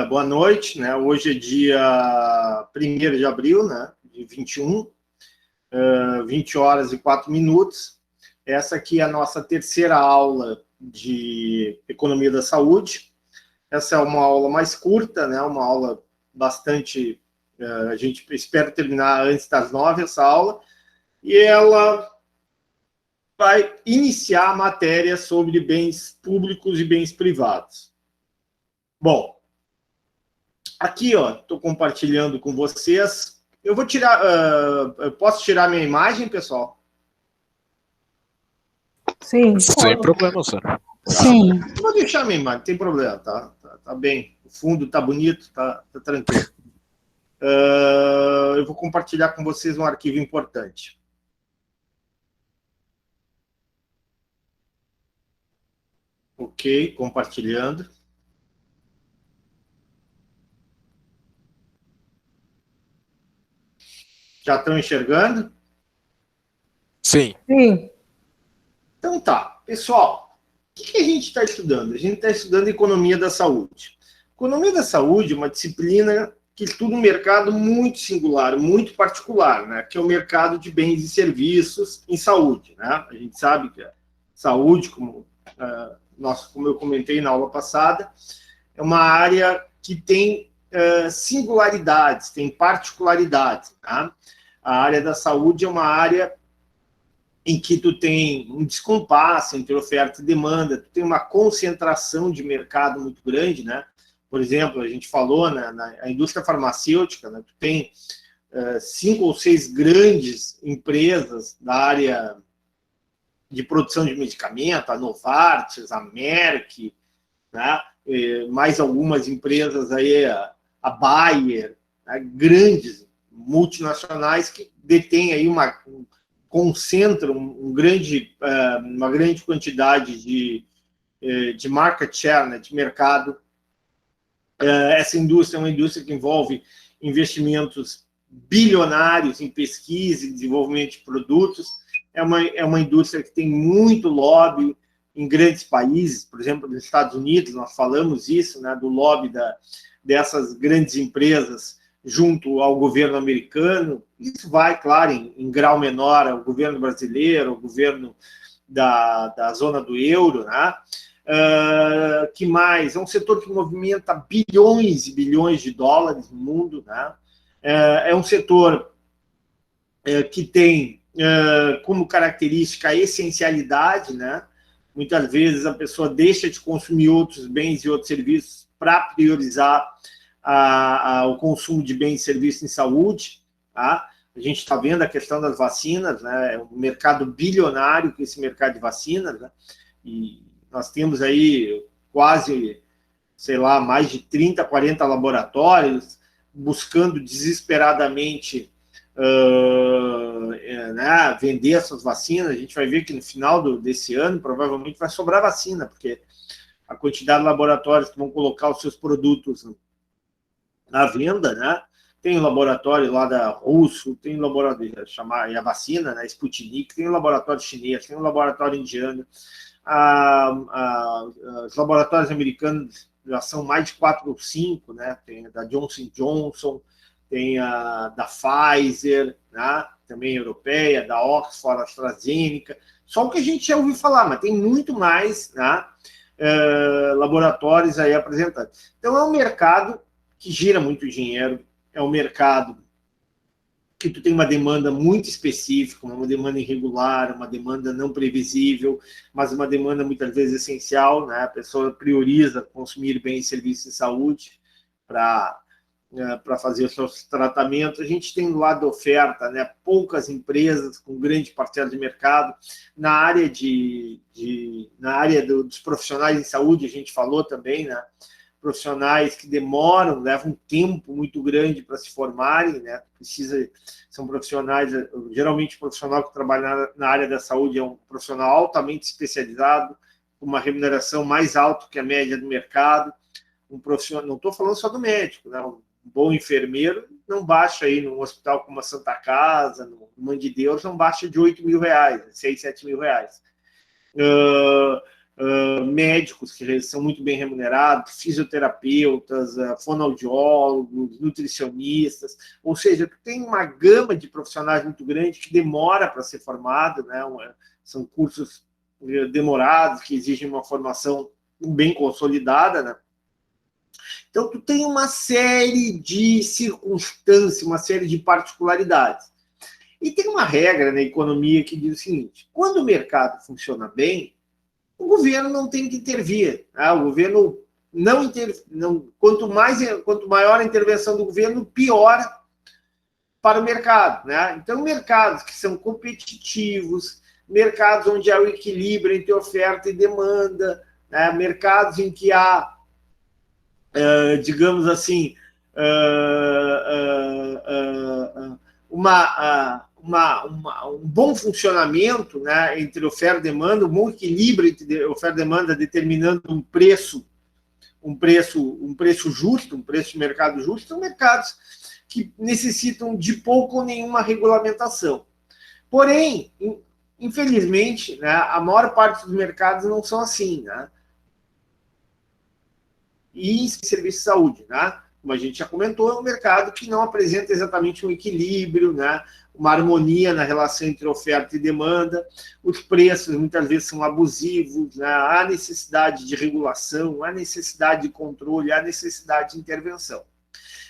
Boa noite, né? Hoje é dia 1º de abril, né? De 21, 20 horas e 4 minutos. Essa aqui é a nossa terceira aula de Economia da Saúde. Essa é uma aula mais curta, né? Uma aula bastante... a gente espera terminar antes das 9 essa aula. E ela vai iniciar a matéria sobre bens públicos e bens privados. Bom, aqui, ó, estou compartilhando com vocês. Eu vou tirar... eu posso tirar minha imagem, pessoal? Sim. Sem problema, senhor. Sim. Vou deixar minha imagem, não tem problema, tá? Tá bem. O fundo tá bonito, tá tranquilo. Eu vou compartilhar com vocês um arquivo importante. Ok, compartilhando. Já estão enxergando? Sim. Sim. Então tá. Pessoal, o que a gente está estudando? A gente está estudando Economia da Saúde. Economia da Saúde é uma disciplina que estuda um mercado muito singular, muito particular, né? Que é o mercado de bens e serviços em saúde, né? A gente sabe que a saúde, como eu comentei na aula passada, é uma área que tem singularidades, tem particularidades, tá? A área da saúde é uma área em que tu tem um descompasso entre oferta e demanda, tu tem uma concentração de mercado muito grande, né? Por exemplo, a gente falou na indústria farmacêutica, né? Tu tem 5 ou 6 grandes empresas da área de produção de medicamento, a Novartis, a Merck, né? Mais algumas empresas aí, a Bayer, né? Grandes multinacionais que detêm aí concentram uma grande quantidade de market share, né? De mercado. Essa indústria é uma indústria que envolve investimentos bilionários em pesquisa e desenvolvimento de produtos. É uma indústria que tem muito lobby em grandes países, por exemplo, nos Estados Unidos, nós falamos isso, né, do lobby dessas grandes empresas junto ao governo americano. Isso vai, claro, em grau menor ao governo brasileiro, ao governo da zona do euro, né? Que mais? É um setor que movimenta bilhões e bilhões de dólares no mundo, né? É um setor que tem como característica a essencialidade, né? Muitas vezes a pessoa deixa de consumir outros bens e outros serviços para priorizar o consumo de bens e serviços em saúde, tá? A gente está vendo a questão das vacinas, né? É um mercado bilionário com esse mercado de vacinas, né? E nós temos aí quase, sei lá, mais de 30, 40 laboratórios buscando desesperadamente né, vender essas vacinas. A gente vai ver que no final desse ano provavelmente vai sobrar vacina, porque a quantidade de laboratórios que vão colocar os seus produtos na venda, né? Tem um laboratório lá da Russo, tem um laboratório chamar a vacina, né, Sputnik, tem um laboratório chinês, tem um laboratório indiano. Os laboratórios americanos já são mais de 4 ou 5, né? Tem a da Johnson Johnson, tem a da Pfizer, né? Também europeia, da Oxford, AstraZeneca. Só o que a gente já ouviu falar, mas tem muito mais, né? Laboratórios aí apresentados. Então, é um mercado que gira muito dinheiro, é um mercado que tu tem uma demanda muito específica, uma demanda irregular, uma demanda não previsível, mas uma demanda muitas vezes essencial, né? A pessoa prioriza consumir bens e serviços de saúde para fazer os seus tratamentos. A gente tem do lado da oferta, né, poucas empresas com grande parcela de mercado. Na área dos profissionais em saúde, a gente falou também, né? Profissionais que demoram, levam um tempo muito grande para se formarem, né? São profissionais, geralmente o profissional que trabalha na área da saúde é um profissional altamente especializado, com uma remuneração mais alta que a média do mercado. Um profissional, não estou falando só do médico, né? Um bom enfermeiro não baixa aí num hospital como a Santa Casa, no Mãe de Deus, não baixa de R$8.000, R$6.000, R$7.000. médicos que são muito bem remunerados, fisioterapeutas, fonoaudiólogos, nutricionistas, ou seja, tem uma gama de profissionais muito grande que demora para ser formado, né? São cursos demorados, que exigem uma formação bem consolidada, né? Então, tu tem uma série de circunstâncias, uma série de particularidades. E tem uma regra na economia que diz o seguinte: quando o mercado funciona bem, o governo não tem que intervir. Né? O governo quanto maior a intervenção do governo, pior para o mercado. Né? Então, mercados que são competitivos, mercados onde há o equilíbrio entre oferta e demanda, né? Mercados em que há, digamos assim, um bom funcionamento, né, entre oferta e demanda, um bom equilíbrio entre oferta e demanda, determinando um preço justo, um preço de mercado justo, são mercados que necessitam de pouco ou nenhuma regulamentação. Porém, infelizmente, né, a maior parte dos mercados não são assim, né? E serviço de saúde, né? Como a gente já comentou, é um mercado que não apresenta exatamente um equilíbrio, né? Uma harmonia na relação entre oferta e demanda. Os preços muitas vezes são abusivos, né? Há necessidade de regulação, há necessidade de controle, há necessidade de intervenção.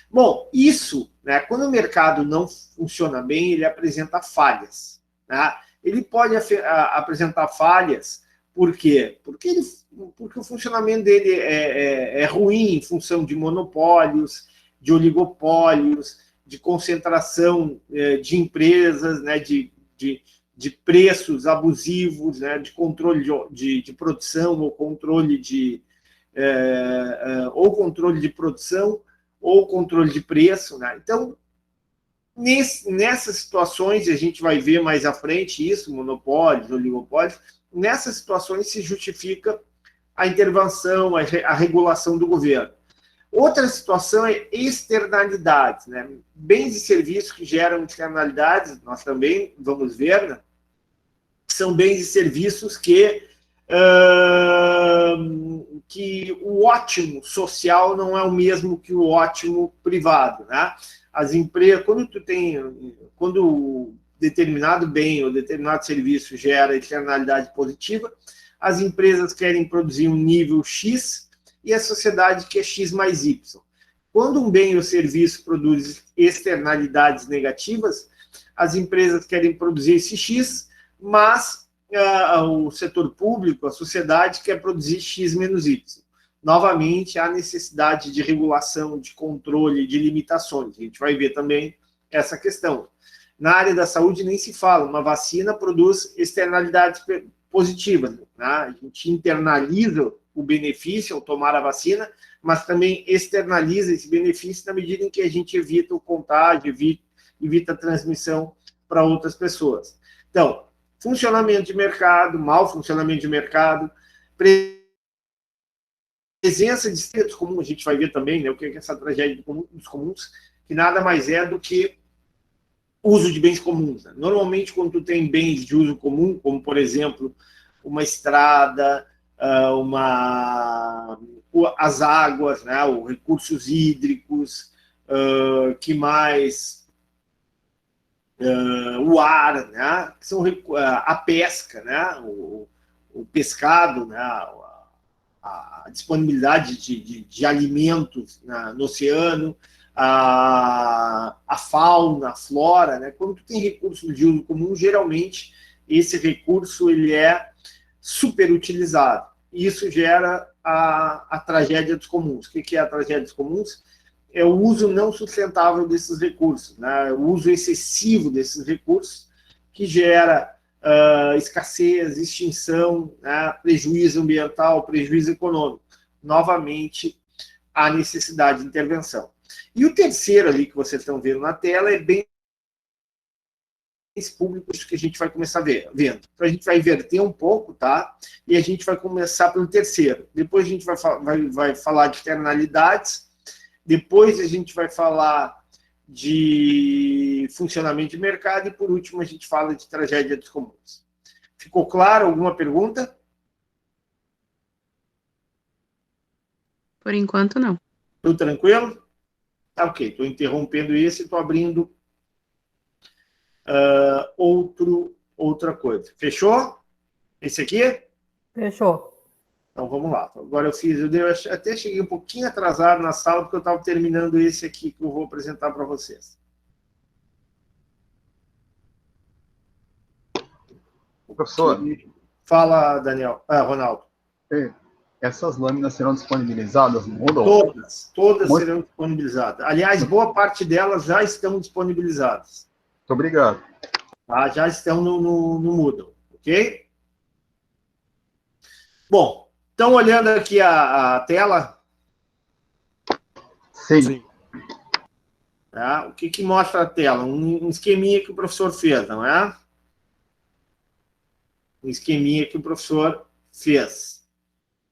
Bom, isso, né, quando o mercado não funciona bem, ele apresenta falhas. Né? Ele pode apresentar falhas, por quê? Porque o funcionamento dele é ruim em função de monopólios, de oligopólios, de concentração de empresas, né, de preços abusivos, né, de controle de produção ou controle de produção ou controle de preço. Né? Então, nessas situações, e a gente vai ver mais à frente isso, monopólios, oligopólios, nessas situações se justifica a intervenção, a regulação do governo. Outra situação é externalidades, né? Bens e serviços que geram externalidades, nós também vamos ver, né? São bens e serviços que o ótimo social não é o mesmo que o ótimo privado, né? As empresas, quando determinado bem ou determinado serviço gera externalidade positiva, as empresas querem produzir um nível X e a sociedade quer X mais Y. Quando um bem ou serviço produz externalidades negativas, as empresas querem produzir esse X, mas o setor público, a sociedade, quer produzir X menos Y. Novamente, há necessidade de regulação, de controle, de limitações. A gente vai ver também essa questão. Na área da saúde nem se fala, uma vacina produz externalidades positivas. Né? A gente internaliza o benefício ao tomar a vacina, mas também externaliza esse benefício na medida em que a gente evita o contágio, evita a transmissão para outras pessoas. Então, funcionamento de mercado, mau funcionamento de mercado, presença de estados comuns, a gente vai ver também, né, o que é essa tragédia dos comuns, que nada mais é do que uso de bens comuns. Né? Normalmente, quando tu tem bens de uso comum, como, por exemplo, uma estrada, as águas, né, os recursos hídricos, que mais... o ar, né, que são a pesca, né, o pescado, né, a disponibilidade de alimentos no oceano, a fauna, a flora, né? Quando tu tem recursos de uso comum, geralmente esse recurso ele é superutilizado. E isso gera a tragédia dos comuns. O que é a tragédia dos comuns? É o uso não sustentável desses recursos, né? O uso excessivo desses recursos que gera escassez, extinção, né? Prejuízo ambiental, prejuízo econômico. Novamente, a necessidade de intervenção. E o terceiro ali que vocês estão vendo na tela é bens públicos que a gente vai começar vendo. Então, a gente vai inverter um pouco, tá? E a gente vai começar pelo terceiro. Depois a gente vai falar de externalidades. Depois a gente vai falar de funcionamento de mercado e, por último, a gente fala de tragédia dos comuns. Ficou claro? Alguma pergunta? Por enquanto, não. Tudo tranquilo? Tá, ok. Estou interrompendo esse e estou abrindo outra coisa. Fechou? Esse aqui? Fechou. Então vamos lá. Agora eu até cheguei um pouquinho atrasado na sala porque eu estava terminando esse aqui que eu vou apresentar para vocês. Professor, Fala, Daniel. Ronaldo. essas lâminas serão disponibilizadas no Moodle? Todas serão disponibilizadas. Aliás, boa parte delas já estão disponibilizadas. Muito obrigado. Tá? Já estão no Moodle, ok? Bom, estão olhando aqui a tela? Sim. Tá? O que mostra a tela? Um esqueminha que o professor fez, não é? Um esqueminha que o professor fez.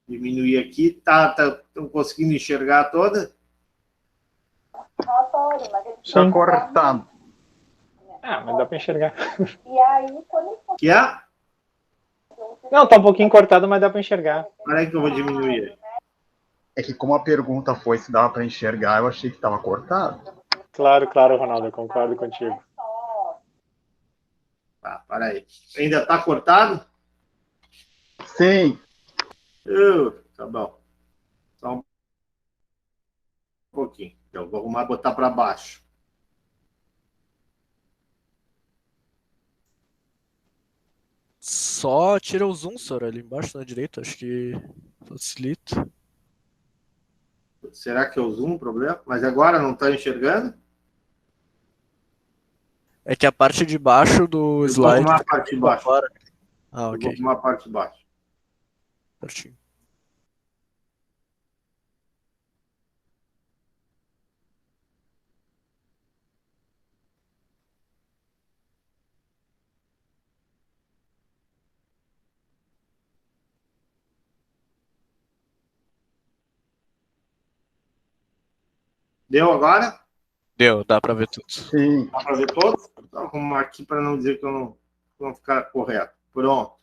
Diminuir aqui. Estão conseguindo enxergar toda? Está cortado. Mas dá para enxergar. Que é? Não, tá um pouquinho cortado, mas dá para enxergar. Olha aí que eu vou diminuir. É que como a pergunta foi se dava para enxergar, eu achei que estava cortado. Claro, Ronaldo, eu concordo contigo. Tá, para aí. Ainda está cortado? Sim. Tá bom. Só um pouquinho. Então, vou arrumar e botar para baixo. Só tira o zoom, senhor, ali embaixo na direita, acho que facilita. Será que é o zoom o problema? Mas agora não está enxergando? É que a parte de baixo do Eu slide... vou arrumar a parte de baixo. Fora. Eu vou Ok. arrumar a parte de baixo. Certinho. Deu agora? Deu, dá pra ver tudo. Sim. Dá para ver todos? Então, vamos arrumar aqui para não dizer que eu não ficar correto. Pronto.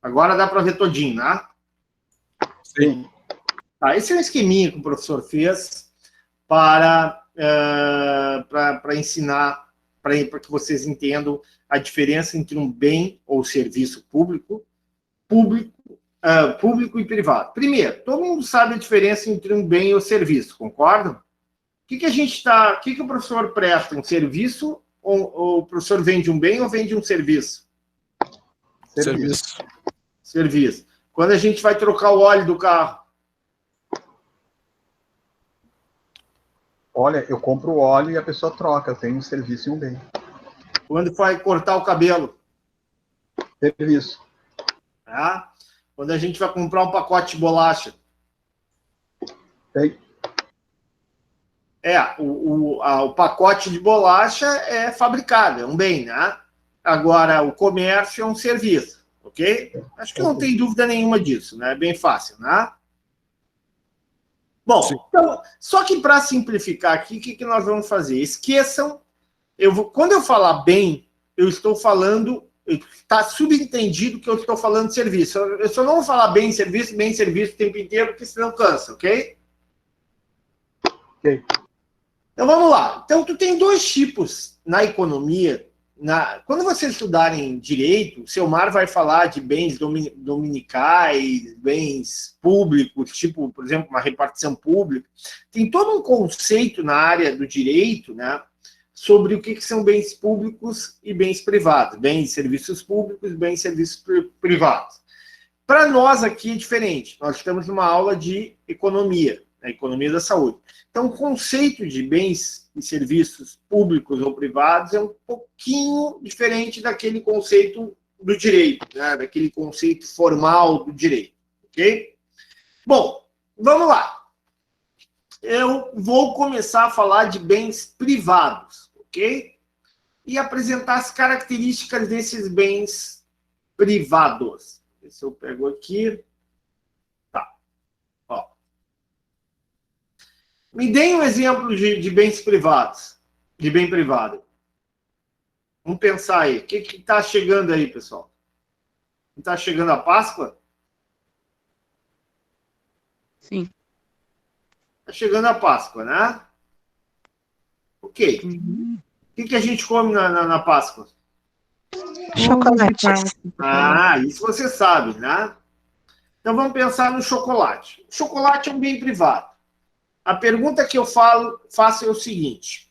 Agora dá para ver todinho, né? Sim. Tá, esse é um esqueminha que o professor fez para ensinar, para que vocês entendam a diferença entre um bem ou serviço público e privado. Primeiro, todo mundo sabe a diferença entre um bem ou serviço, concordam? O que o professor presta? Um serviço ou o professor vende um bem ou vende um serviço? Serviço. Serviço. Quando a gente vai trocar o óleo do carro? Olha, eu compro o óleo e a pessoa troca. Tem um serviço e um bem. Quando vai cortar o cabelo? Serviço. Tá? Quando a gente vai comprar um pacote de bolacha? Tem. O pacote de bolacha é fabricado, é um bem, né? Agora, o comércio é um serviço, ok? Acho que não tem dúvida nenhuma disso, né? É bem fácil, né? Bom, então, só que para simplificar aqui, o que nós vamos fazer? Esqueçam, quando eu falar bem, eu estou falando, está subentendido que eu estou falando de serviço. Eu só não vou falar bem serviço o tempo inteiro, porque senão cansa, ok? Ok. Então vamos lá. Então, tu tem dois tipos na economia. Quando vocês estudarem direito, o Selmar vai falar de bens dominicais, bens públicos, tipo, por exemplo, uma repartição pública. Tem todo um conceito na área do direito, né, sobre o que são bens públicos e bens privados, bens e serviços públicos, bens e serviços privados. Para nós aqui é diferente. Nós estamos numa aula de economia, a economia da saúde. Então, o conceito de bens e serviços públicos ou privados é um pouquinho diferente daquele conceito do direito, né? Daquele conceito formal do direito, ok? Bom, vamos lá. Eu vou começar a falar de bens privados, ok? E apresentar as características desses bens privados. Se eu pego aqui... Me deem um exemplo de bens privados, de bem privado. Vamos pensar aí. O que está chegando aí, pessoal? Está chegando a Páscoa? Sim. Tá chegando a Páscoa, né? Ok. O que a gente come na Páscoa? Chocolates. Ah, isso você sabe, né? Então vamos pensar no chocolate. O chocolate é um bem privado. A pergunta que eu faço é o seguinte.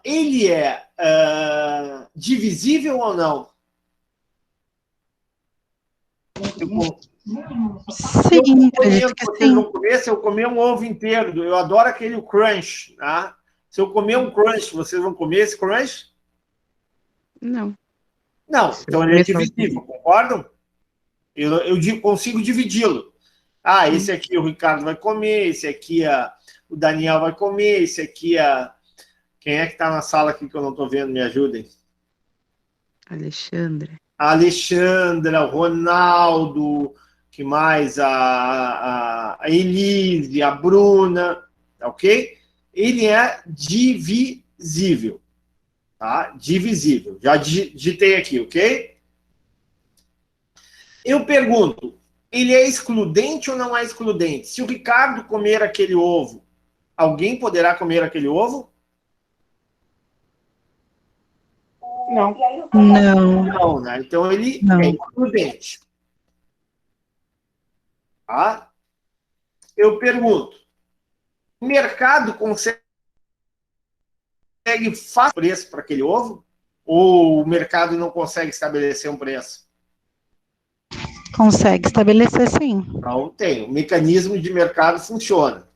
Ele é divisível ou não? Sim, acredito que Vocês sim. vão comer, se eu comer um ovo inteiro, eu adoro aquele crunch, tá? Se eu comer um crunch, vocês vão comer esse crunch? Não. Não, então ele é divisível, concordam? Eu consigo dividi-lo. Ah, esse aqui o Ricardo vai comer, esse aqui o Daniel vai comer, esse aqui quem é que está na sala aqui que eu não estou vendo? Me ajudem. Alexandre. A Alexandra, o Ronaldo, que mais? A Elise, a Bruna, ok? Ele é divisível, tá? Divisível. Já digitei aqui, ok? Eu pergunto, ele é excludente ou não é excludente? Se o Ricardo comer aquele ovo, alguém poderá comer aquele ovo? Não. Não. Não, né? Então ele Não. é excludente. Tá? Eu pergunto, o mercado consegue fazer preço para aquele ovo? Ou o mercado não consegue estabelecer um preço? Consegue estabelecer, sim. Então tem. O mecanismo de mercado funciona.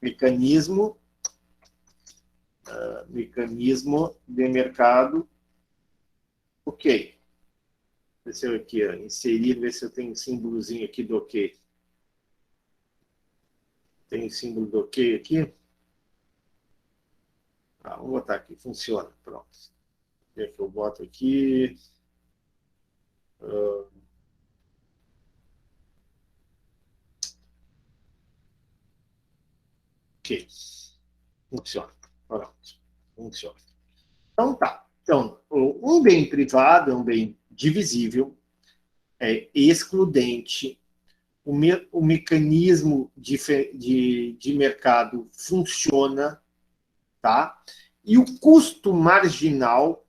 Mecanismo de mercado. Ok. Deixa eu aqui inserir, ver se eu tenho um símbolozinho aqui do ok. Tem símbolo do ok aqui? Vamos botar aqui, funciona. Pronto. O que é que eu boto aqui? Ok. Funciona. Pronto. Funciona. Então tá. Então, um bem privado é um bem divisível, é excludente, o mecanismo de mercado funciona, tá? E o custo marginal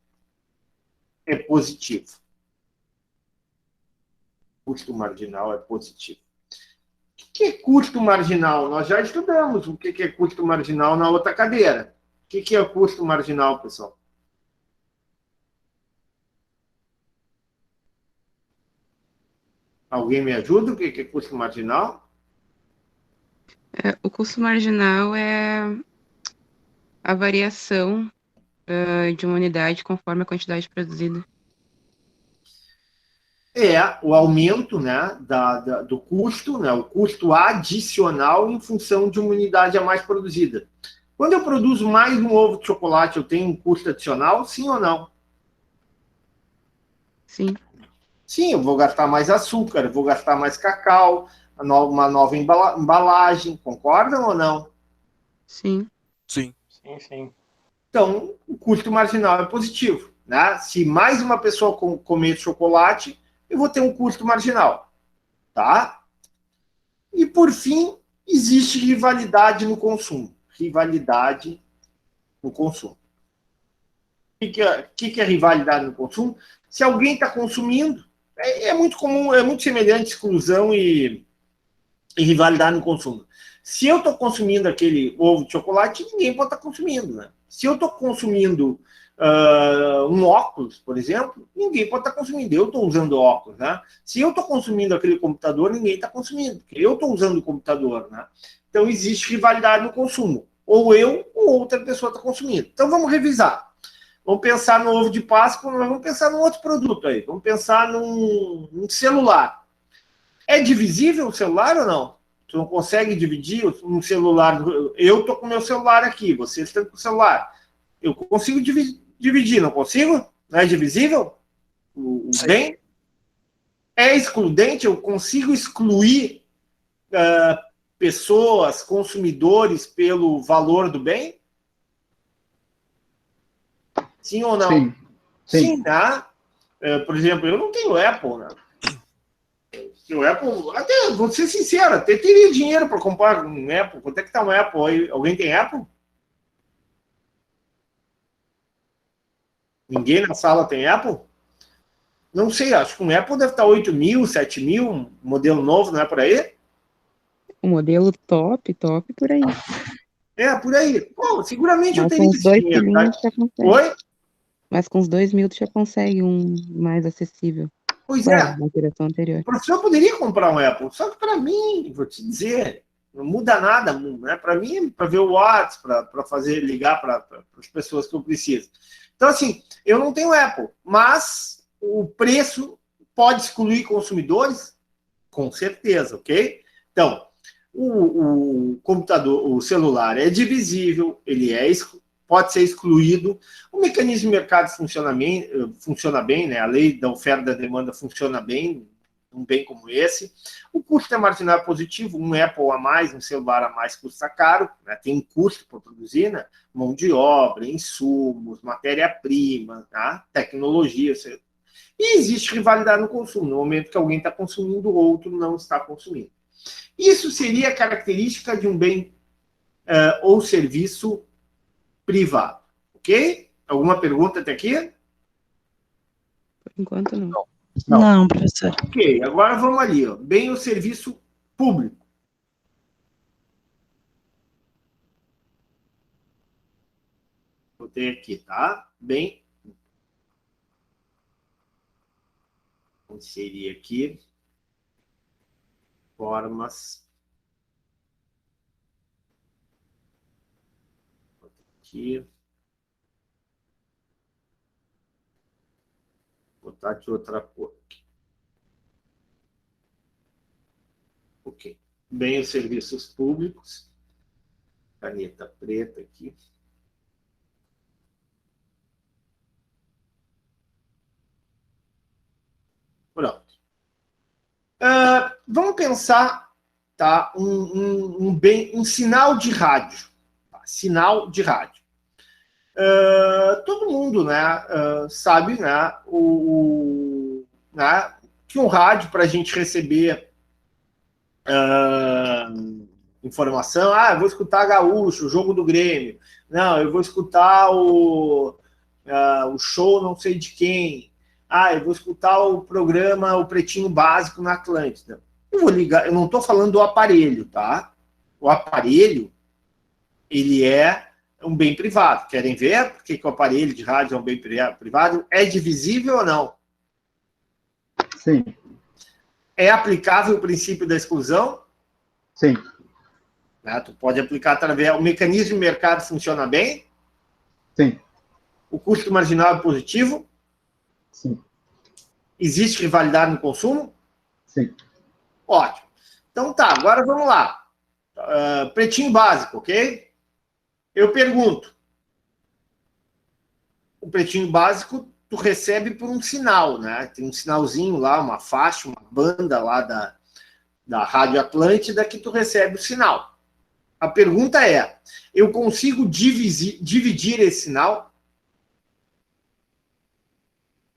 é positivo. O custo marginal é positivo. O que é custo marginal? Nós já estudamos o que é custo marginal na outra cadeira. O que é custo marginal, pessoal? Alguém me ajuda? O que é custo marginal? O custo marginal é a variação de uma unidade conforme a quantidade produzida. É o aumento, né, do custo, né, o custo adicional em função de uma unidade a mais produzida. Quando eu produzo mais um ovo de chocolate, eu tenho um custo adicional, sim ou não? Sim. Sim, eu vou gastar mais açúcar, vou gastar mais cacau, uma nova embalagem, concordam ou não? Sim. Sim. Sim, sim. Então, o custo marginal é positivo, né? Se mais uma pessoa comer chocolate, eu vou ter um custo marginal, tá? E, por fim, existe rivalidade no consumo. Rivalidade no consumo. O que é rivalidade no consumo? Se alguém está consumindo, é muito comum, é muito semelhante exclusão e rivalidade no consumo. Se eu estou consumindo aquele ovo de chocolate, ninguém pode estar consumindo, né? Se eu estou consumindo um óculos, por exemplo, ninguém pode estar consumindo. Eu estou usando óculos, né? Se eu estou consumindo aquele computador, ninguém está consumindo, porque eu estou usando o computador, né? Então, existe rivalidade no consumo. Ou eu ou outra pessoa está consumindo. Então, vamos revisar. Vamos pensar no ovo de Páscoa, mas vamos pensar num outro produto aí. Vamos pensar num celular. É divisível o celular ou não? Tu não consegue dividir um celular? Eu estou com o meu celular aqui, vocês estão com o celular. Eu consigo dividir, não consigo? Não é divisível? O bem? É excludente? Eu consigo excluir pessoas, consumidores, pelo valor do bem? Sim ou não? Sim. Sim, né? Por exemplo, eu não tenho Apple, né? O Apple, até, vou ser sincero, até teria dinheiro para comprar um Apple. Quanto é que tá um Apple aí? Alguém tem Apple? Ninguém na sala tem Apple? Não sei, acho que um Apple deve estar 8 mil, 7 mil, um modelo novo, não é por aí? O modelo top por aí. É, por aí. Pô, seguramente eu Mas com teria os esse 2 dinheiro, tá? pilinhos já consegue. Oi? Mas com os 2.000 tu já consegue um mais acessível. Pois Claro, é, na geração o anterior. professor poderia comprar um Apple, só que para mim, vou te dizer, não muda nada, né? Para mim, para ver o WhatsApp, para fazer ligar para as pessoas que eu preciso. Então, assim, eu não tenho Apple, mas o preço pode excluir consumidores? Com certeza, ok? Então, o computador, o celular é divisível, ele pode ser excluído. O mecanismo de mercado funciona bem, né? A lei da oferta e da demanda funciona bem, um bem como esse. O custo é marginal positivo, um Apple a mais, um celular a mais custa caro, né? Tem um custo para produzir, né? Mão de obra, insumos, matéria-prima, tá? Tecnologia. E existe rivalidade no consumo, no momento que alguém está consumindo, o outro não está consumindo. Isso seria característica de um bem ou serviço privado, ok? Alguma pergunta até aqui? Por enquanto, não. Não, professor. Ok, agora vamos ali, ó. Bem ou serviço público. Botei aqui, tá? Bem. Vou inserir aqui. Formas. Aqui. Vou botar de outra cor. Ok. Bem os serviços públicos. Caneta preta aqui. Pronto. Vamos pensar, tá? Um sinal de rádio. Tá? Sinal de rádio. Todo mundo, né, sabe, né, né, que um rádio para a gente receber informação, eu vou escutar Gaúcho, o jogo do Grêmio, não, eu vou escutar o show não sei de quem, eu vou escutar o programa O Pretinho Básico na Atlântida. Eu vou ligar, eu não estou falando do aparelho, tá? O aparelho, ele é um bem privado. Querem ver por que o aparelho de rádio é um bem privado? É divisível ou não? Sim. É aplicável o princípio da exclusão? Sim. Né? Tu pode aplicar através... O mecanismo de mercado funciona bem? Sim. O custo marginal é positivo? Sim. Existe rivalidade no consumo? Sim. Ótimo. Então tá, agora vamos lá. Pretinho básico, ok? Eu pergunto. O pretinho básico tu recebe por um sinal, né? Tem um sinalzinho lá, uma faixa, uma banda lá da Rádio Atlântida que tu recebe o sinal. A pergunta é, eu consigo dividir esse sinal?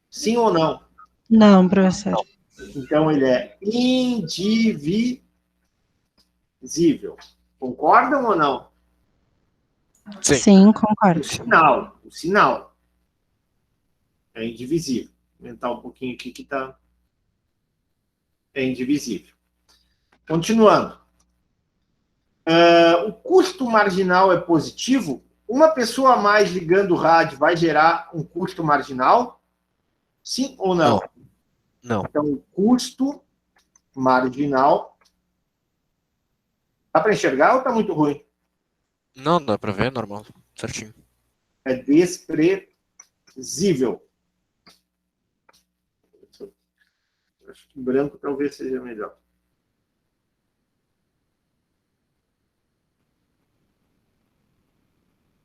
Sim ou não? Não, professor. Então, ele é indivisível. Concordam ou não? Sim. Sim, concordo. O sinal é indivisível. Vou aumentar um pouquinho aqui que tá... É indivisível. Continuando. O custo marginal é positivo? Uma pessoa a mais ligando o rádio vai gerar um custo marginal? Sim ou não? Não. Então, o custo marginal... Dá para enxergar ou está muito ruim? Não, dá pra ver, normal. Certinho. É desprezível. Acho que branco talvez seja melhor.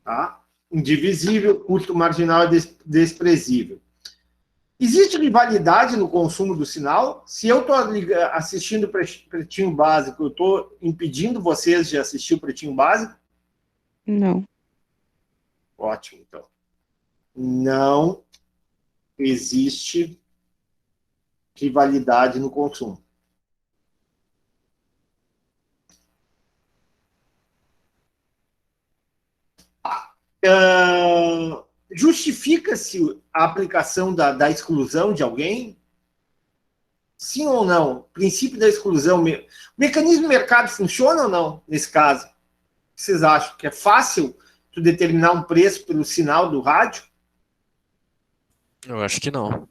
Tá? Indivisível, custo marginal é desprezível. Existe rivalidade no consumo do sinal? Se eu estou assistindo o Pretinho Básico, eu estou impedindo vocês de assistir o Pretinho Básico? Não. Ótimo, então. Não existe rivalidade no consumo. Justifica-se a aplicação da exclusão de alguém? Sim ou não? O princípio da exclusão. O mecanismo do mercado funciona ou não, nesse caso? O que vocês acham? Que é fácil tu determinar um preço pelo sinal do rádio? Eu acho que não.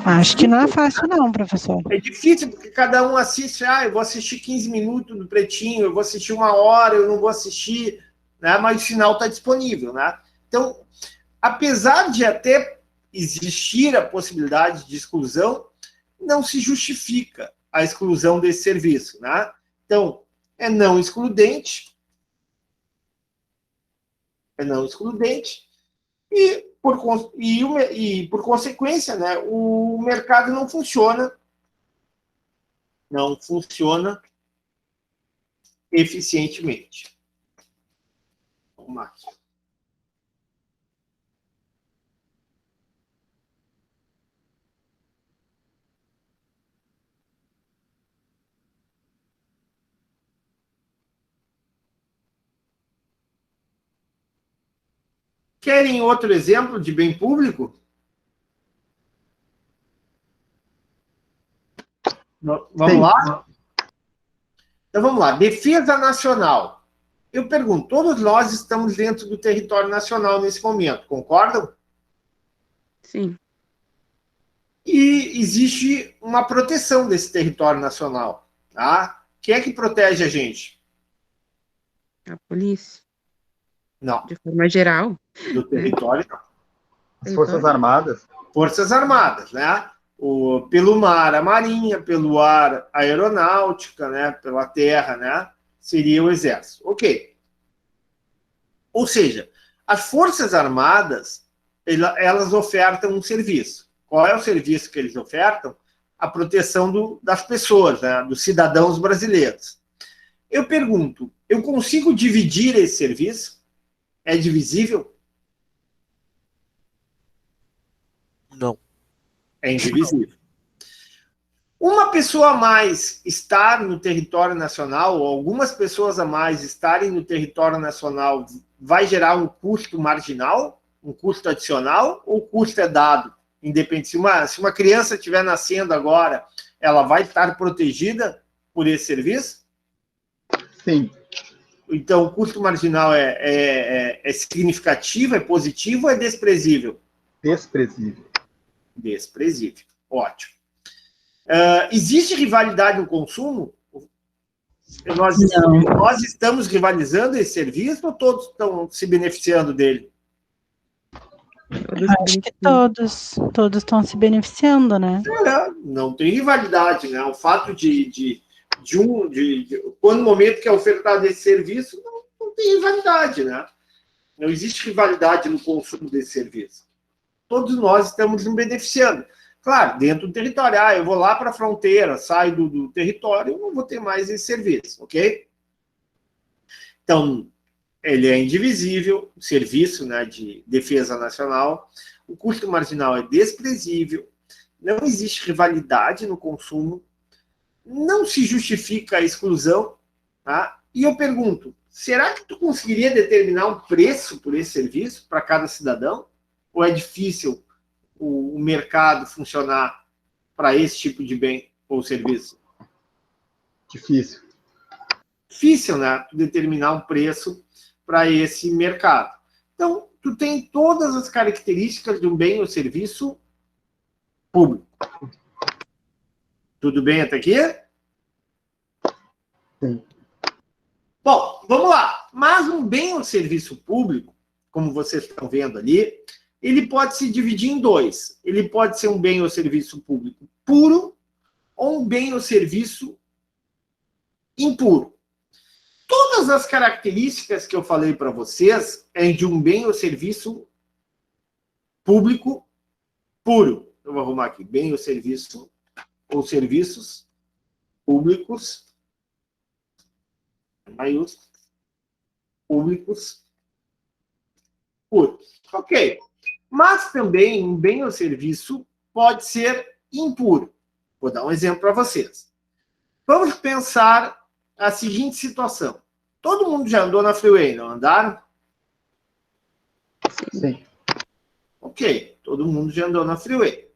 Acho que não é fácil, não, professor. É difícil, porque cada um assiste, eu vou assistir 15 minutos do Pretinho, eu vou assistir 1 hora, eu não vou assistir, né? Mas o sinal está disponível, né? Então, apesar de até existir a possibilidade de exclusão, não se justifica a exclusão desse serviço, né? Então, é não excludente, e por consequência, né, o mercado não funciona eficientemente. Vamos lá. Querem outro exemplo de bem público? Vamos lá? Então vamos lá. Defesa nacional. Eu pergunto, todos nós estamos dentro do território nacional nesse momento, concordam? Sim. E existe uma proteção desse território nacional, tá? Quem é que protege a gente? A polícia, Não, de forma geral. do território não. As Forças Armadas. Forças Armadas, né? Pelo mar, a Marinha, pelo ar, a Aeronáutica, né? Pela terra, né? Seria o Exército. Ok. Ou seja, as Forças Armadas, elas ofertam um serviço. Qual é o serviço que eles ofertam? A proteção das pessoas, né? Dos cidadãos brasileiros. Eu pergunto, eu consigo dividir esse serviço? É divisível? Não. É indivisível. Uma pessoa a mais estar no território nacional, ou algumas pessoas a mais estarem no território nacional, vai gerar um custo marginal, um custo adicional, ou o custo é dado? Independente. Se uma criança estiver nascendo agora, ela vai estar protegida por esse serviço? Sim. Então, o custo marginal é significativo, é positivo ou é desprezível? Desprezível. Desprezível. Ótimo. Existe rivalidade no consumo? Nós estamos rivalizando esse serviço ou todos estão se beneficiando dele? Acho que todos estão se beneficiando, né? Não tem rivalidade, né? O fato quando no momento que é ofertado esse serviço, não tem rivalidade, né? Não existe rivalidade no consumo desse serviço. Todos nós estamos nos beneficiando. Claro, dentro do território. Eu vou lá para a fronteira, saio do território, eu não vou ter mais esse serviço, ok? Então, ele é indivisível, o serviço, né, de defesa nacional, o custo marginal é desprezível, não existe rivalidade no consumo, não se justifica a exclusão, tá? E eu pergunto, será que tu conseguiria determinar um preço por esse serviço para cada cidadão? Ou é difícil o mercado funcionar para esse tipo de bem ou serviço? Difícil. Difícil, né? Tu determinar um preço para esse mercado. Então, tu tem todas as características de um bem ou serviço público. Tudo bem até aqui? Sim. Bom, vamos lá. Mas um bem ou serviço público, como vocês estão vendo ali, ele pode se dividir em dois. Ele pode ser um bem ou serviço público puro ou um bem ou serviço impuro. Todas as características que eu falei para vocês é de um bem ou serviço público puro. Eu vou arrumar aqui, bem ou serviço ou serviços públicos, maiúsculos, públicos puros. Ok. Mas também um bem ou serviço pode ser impuro. Vou dar um exemplo para vocês. Vamos pensar a seguinte situação. Todo mundo já andou na freeway, não andaram? Sim. Ok, todo mundo já andou na freeway.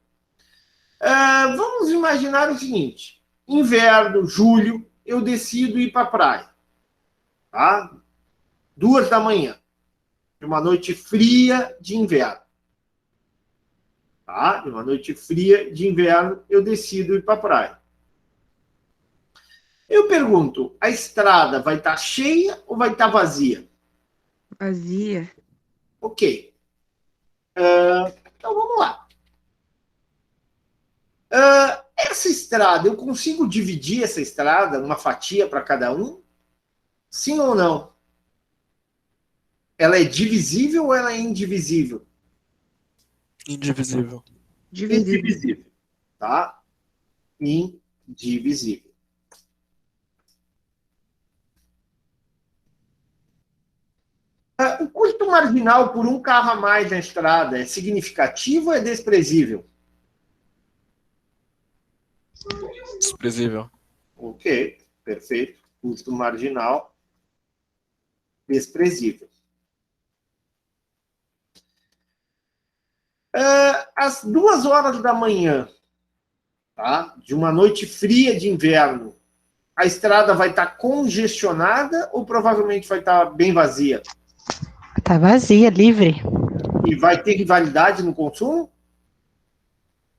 Vamos imaginar o seguinte: inverno, julho, eu decido ir para a praia. Tá? 2 da manhã, de uma noite fria de inverno. Tá? De uma noite fria de inverno, eu decido ir para a praia. Eu pergunto, a estrada vai estar cheia ou vai estar vazia? Vazia. Ok. Então vamos lá. Essa estrada, eu consigo dividir essa estrada, uma fatia para cada um? Sim ou não? Ela é divisível ou ela é indivisível? Indivisível. Divisível. Indivisível. Tá? Indivisível. O custo marginal por um carro a mais na estrada é significativo ou é desprezível? Desprezível. Ok, perfeito. Custo marginal desprezível. Às 2 horas da manhã, tá? De uma noite fria de inverno, a estrada vai estar congestionada ou provavelmente vai estar bem vazia? Tá vazia, livre? E vai ter rivalidade no consumo?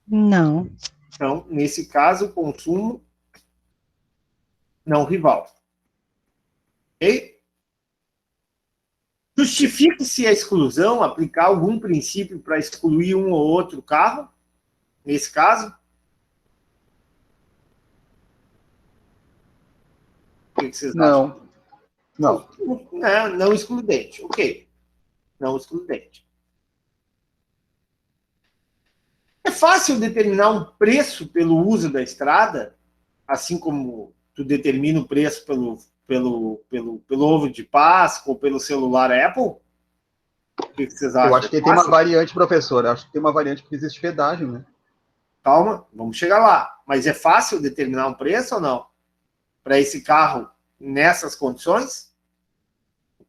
Não. Então, nesse caso, consumo não rival. Ok? Justifique-se a exclusão, aplicar algum princípio para excluir um ou outro carro, nesse caso? O que vocês acham? Não. Não excludente. Ok. Não excludente. É fácil determinar um preço pelo uso da estrada, assim como tu determina o preço pelo ovo de Páscoa ou pelo celular Apple? O que vocês acham? Eu acho que tem uma variante, professor. Eu acho que tem uma variante que existe pedágio, né? Calma, vamos chegar lá. Mas é fácil determinar um preço ou não? Para esse carro nessas condições?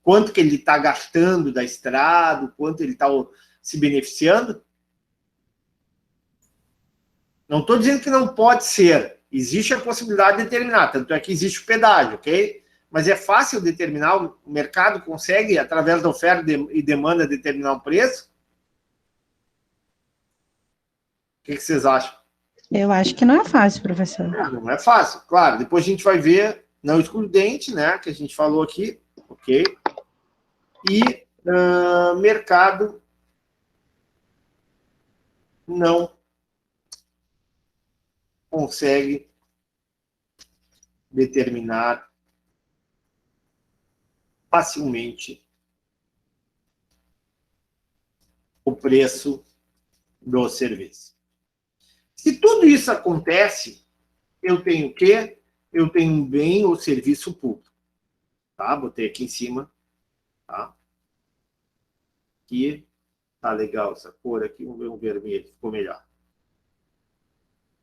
Quanto que ele está gastando da estrada, quanto ele está se beneficiando? Não estou dizendo que não pode ser. Existe a possibilidade de determinar, tanto é que existe o pedágio, ok? Mas é fácil determinar, o mercado consegue, através da oferta e demanda, determinar um preço? O que vocês acham? Eu acho que não é fácil, professor. Não é fácil, claro. Depois a gente vai ver não excludente, né, que a gente falou aqui, ok? E mercado não consegue determinar facilmente o preço do serviço. Se tudo isso acontece, eu tenho o quê? Eu tenho um bem ou serviço público. Tá? Botei aqui em cima. Tá? Aqui. Tá legal essa cor aqui. Vamos ver um vermelho. Ficou melhor.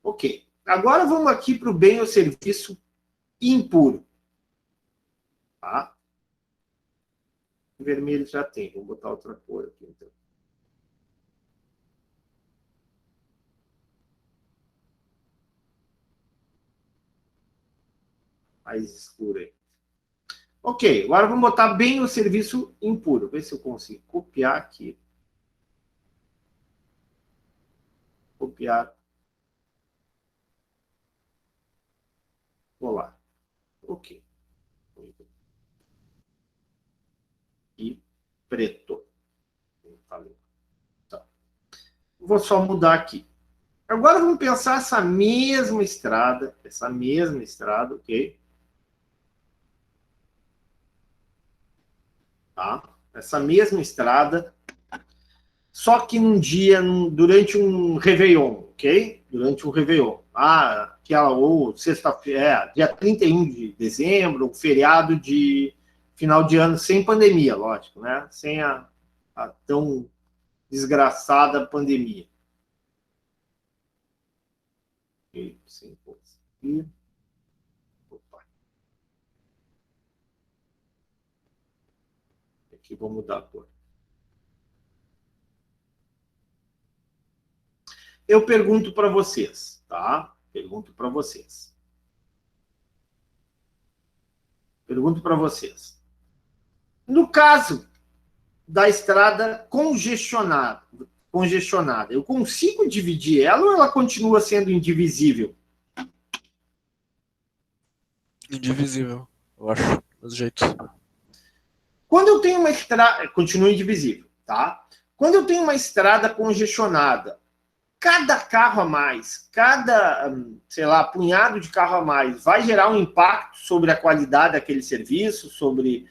Ok. Agora vamos aqui para o bem ou serviço impuro. Tá? O vermelho já tem. Vamos botar outra cor aqui, então. Mais escuro aí. Ok, agora vamos botar bem o serviço impuro. Ver se eu consigo copiar aqui. Copiar. Colar. Ok. E preto. Falei. Tá. Vou só mudar aqui. Agora vamos pensar essa mesma estrada, ok? Tá? Essa mesma estrada, só que num dia, durante um Réveillon, ok? Durante um Réveillon. Ou sexta-feira, dia 31 de dezembro, um feriado de final de ano sem pandemia, lógico, né? Sem a tão desgraçada pandemia. Ok, sem conseguir. Opa. Aqui vou mudar a cor. eu pergunto para vocês, tá? Pergunto para vocês. No caso da estrada congestionada, eu consigo dividir ela ou ela continua sendo indivisível? Indivisível, eu acho, dos jeitos. Quando eu tenho uma estrada... Continua indivisível, tá? Quando eu tenho uma estrada congestionada, cada carro a mais, cada, sei lá, punhado de carro a mais, vai gerar um impacto sobre a qualidade daquele serviço, sobre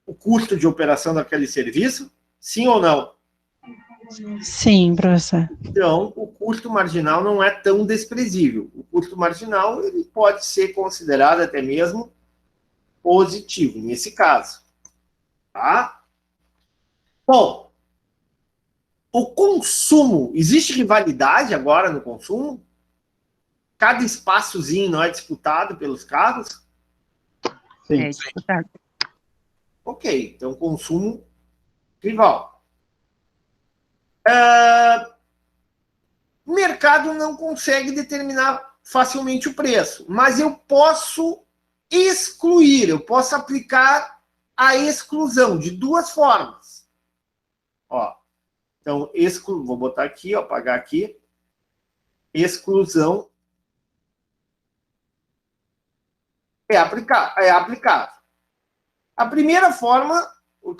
o custo de operação daquele serviço? Sim ou não? Sim, professor. Então, o custo marginal não é tão desprezível. O custo marginal ele pode ser considerado até mesmo positivo, nesse caso. Tá? Bom, o consumo, existe rivalidade agora no consumo? Cada espaçozinho não é disputado pelos carros? Sim. É disputado. Ok, então consumo rival. O mercado não consegue determinar facilmente o preço, mas eu posso excluir, eu posso aplicar a exclusão de duas formas. Ó, então, vou botar aqui, ó, apagar aqui. Exclusão é aplicável. A primeira forma,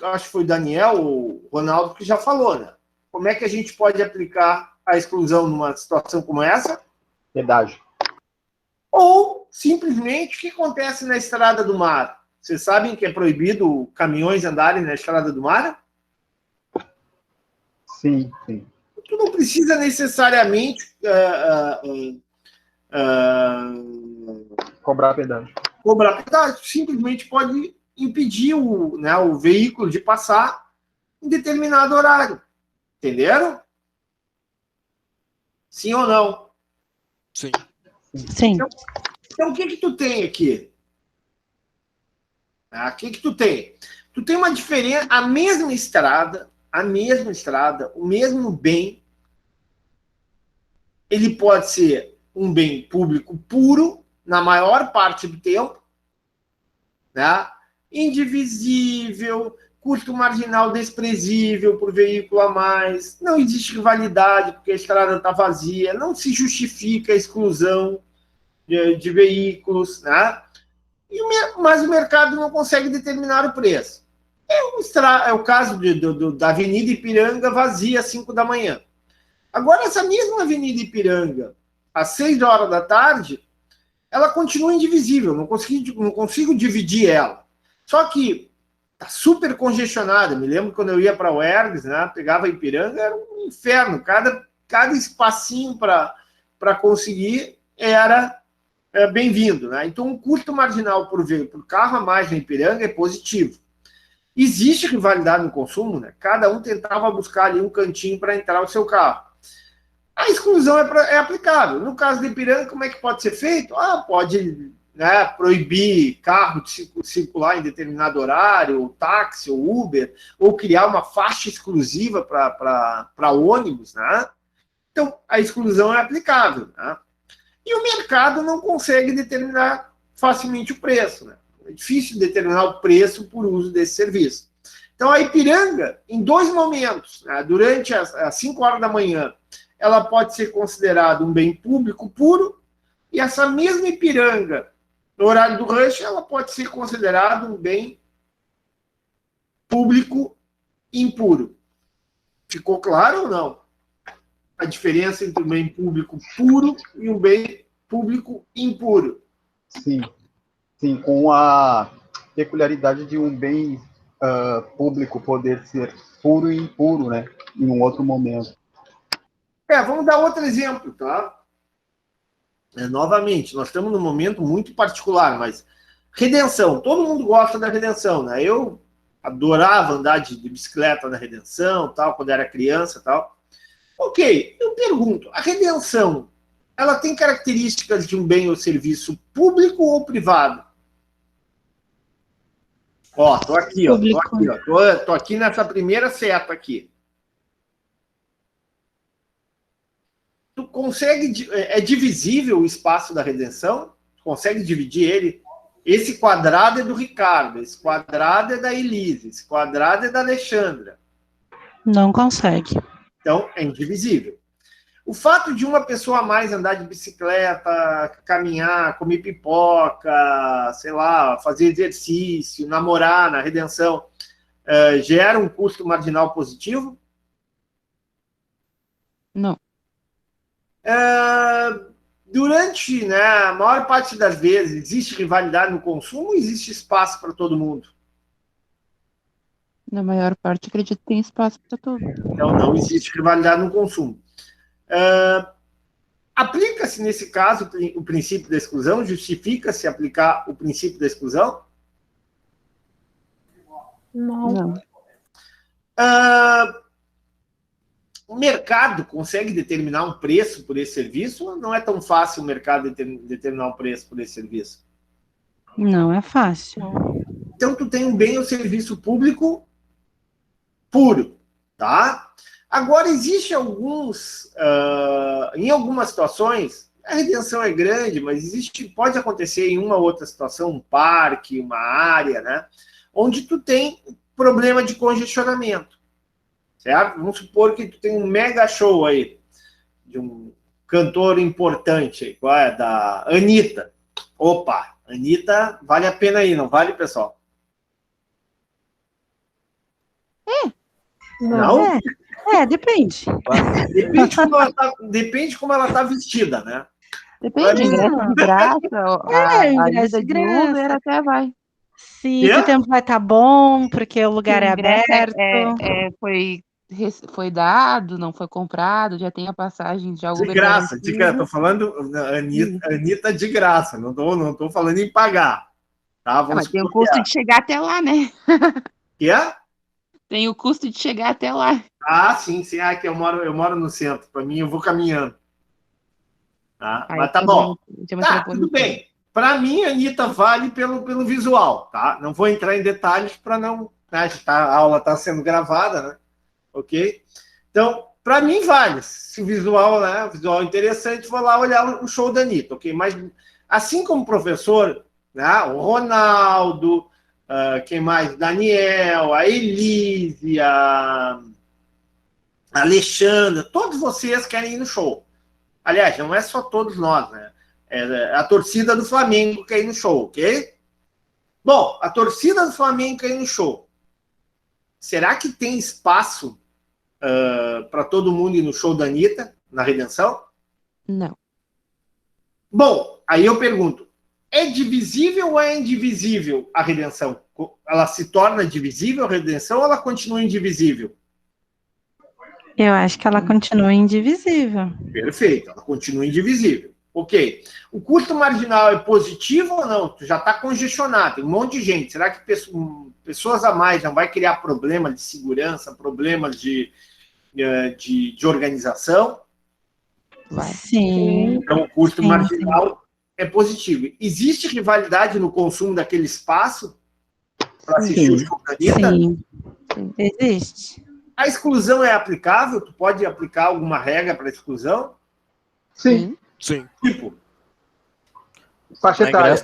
acho que foi o Daniel ou o Ronaldo que já falou, né? Como é que a gente pode aplicar a exclusão numa situação como essa? Pedágio. Ou, simplesmente, o que acontece na estrada do mar? Vocês sabem que é proibido caminhões andarem na estrada do mar? Sim, sim. Tu não precisa necessariamente Cobrar pedágio. cobrar pedágio, simplesmente pode impedir o veículo de passar em determinado horário. Entenderam? Sim ou não? Sim. Sim. Então, o que tu tem aqui? O que tu tem? Tu tem uma diferença, a mesma estrada, o mesmo bem, ele pode ser um bem público puro, na maior parte do tempo, né? Indivisível, custo marginal desprezível por veículo a mais, não existe rivalidade porque a estrada está vazia, não se justifica a exclusão de veículos, né? Mas o mercado não consegue determinar o preço. É o caso da Avenida Ipiranga vazia às 5 da manhã. Agora, essa mesma Avenida Ipiranga, às 6 horas da tarde, ela continua indivisível, não consigo dividir ela. Só que está super congestionada. Me lembro quando eu ia para o UERGS, né, pegava a Ipiranga, era um inferno. Cada espacinho para conseguir era bem-vindo. Né? Então, o custo marginal por carro a mais na Ipiranga é positivo. Existe rivalidade no consumo, né? Cada um tentava buscar ali um cantinho para entrar o seu carro. A exclusão é aplicável. No caso da Ipiranga, como é que pode ser feito? Pode, né, proibir carro de circular em determinado horário, ou táxi, ou Uber, ou criar uma faixa exclusiva para ônibus. Né? Então, a exclusão é aplicável. Né? E o mercado não consegue determinar facilmente o preço. Né? É difícil determinar o preço por uso desse serviço. Então, a Ipiranga, em dois momentos, né, durante as 5 horas da manhã, ela pode ser considerada um bem público puro, e essa mesma Ipiranga, no horário do rush, ela pode ser considerada um bem público impuro. Ficou claro ou não? A diferença entre um bem público puro e um bem público impuro. Sim. Sim, com a peculiaridade de um bem público poder ser puro e impuro, né? Em um outro momento. Vamos dar outro exemplo, tá? Novamente, nós estamos num momento muito particular, mas Redenção, todo mundo gosta da Redenção, né? Eu adorava andar de bicicleta na Redenção, tal, quando era criança, tal. Ok, eu pergunto, a Redenção, ela tem características de um bem ou serviço público ou privado? Ó, tô aqui, ó, tô aqui nessa primeira seta aqui. tu consegue, é divisível o espaço da redenção? Tu consegue dividir ele? Esse quadrado é do Ricardo, esse quadrado é da Elise, esse quadrado é da Alexandra. Não consegue. Então, é indivisível. O fato de uma pessoa a mais andar de bicicleta, caminhar, comer pipoca, sei lá, fazer exercício, namorar na redenção, gera um custo marginal positivo? Não. Durante, né, a maior parte das vezes, existe rivalidade no consumo ou existe espaço para todo mundo? Na maior parte, acredito que tem espaço para todo. Então, não existe rivalidade no consumo. Aplica-se, nesse caso, o princípio da exclusão? Justifica-se aplicar o princípio da exclusão? Não. O mercado consegue determinar um preço por esse serviço ou não é tão fácil o mercado determinar um preço por esse serviço? Não é fácil. Então, tu tem um bem ou serviço público puro, tá? Agora, existe em algumas situações, a redenção é grande, mas pode acontecer em uma ou outra situação, um parque, uma área, né? Onde tu tem problema de congestionamento, certo? Vamos supor que tu tem um mega show aí, de um cantor importante aí, qual é? Da Anitta. Opa, Anitta, vale a pena ir, não vale, pessoal? Não? Depende. Depende como ela tá vestida, né? Depende, ingresso de graça, a ingresso ida de de graça. Uber até vai. Se o tempo vai estar bom, porque o lugar Se é o ingresso aberto. foi dado, não foi comprado, já tem a passagem de De Uber graça, garantido. tô falando Anitta de graça, não tô falando em pagar. Tá? Mas tem o custo de chegar até lá, né? Que é? Tem o custo de chegar até lá. Ah, sim. Que eu moro no centro. Para mim, eu vou caminhando. Tá? Mas tá bom. Tá, tudo bem. Para mim, a Anitta vale pelo visual, tá? Não vou entrar em detalhes para não... Né? A aula está sendo gravada, né? Ok? Então, para mim, vale. Se o visual, né? O visual é interessante, vou lá olhar o show da Anitta, ok? Mas, assim como professor, né? O Ronaldo... quem mais? Daniel, a Elise, a Alexandra, todos vocês querem ir no show. Aliás, não é só todos nós, né? É a torcida do Flamengo quer ir no show, ok? Bom, a torcida do Flamengo quer ir no show. Será que tem espaço para todo mundo ir no show da Anitta, na Redenção? Não. Bom, aí eu pergunto, é divisível ou é indivisível a redenção? Ela se torna divisível a redenção ou ela continua indivisível? Eu acho que ela continua indivisível. Perfeito, ela continua indivisível. Ok. O custo marginal é positivo ou não? Tu já está congestionado, tem um monte de gente. Será que pessoas a mais não vai criar problemas de segurança, problemas de organização? Vai. Sim. Então, o custo marginal é positivo. Existe rivalidade no consumo daquele espaço para assistir o show da Anitta? Sim, existe. A exclusão é aplicável? Tu pode aplicar alguma regra para exclusão? Sim. Sim. Tipo? Faixa etária.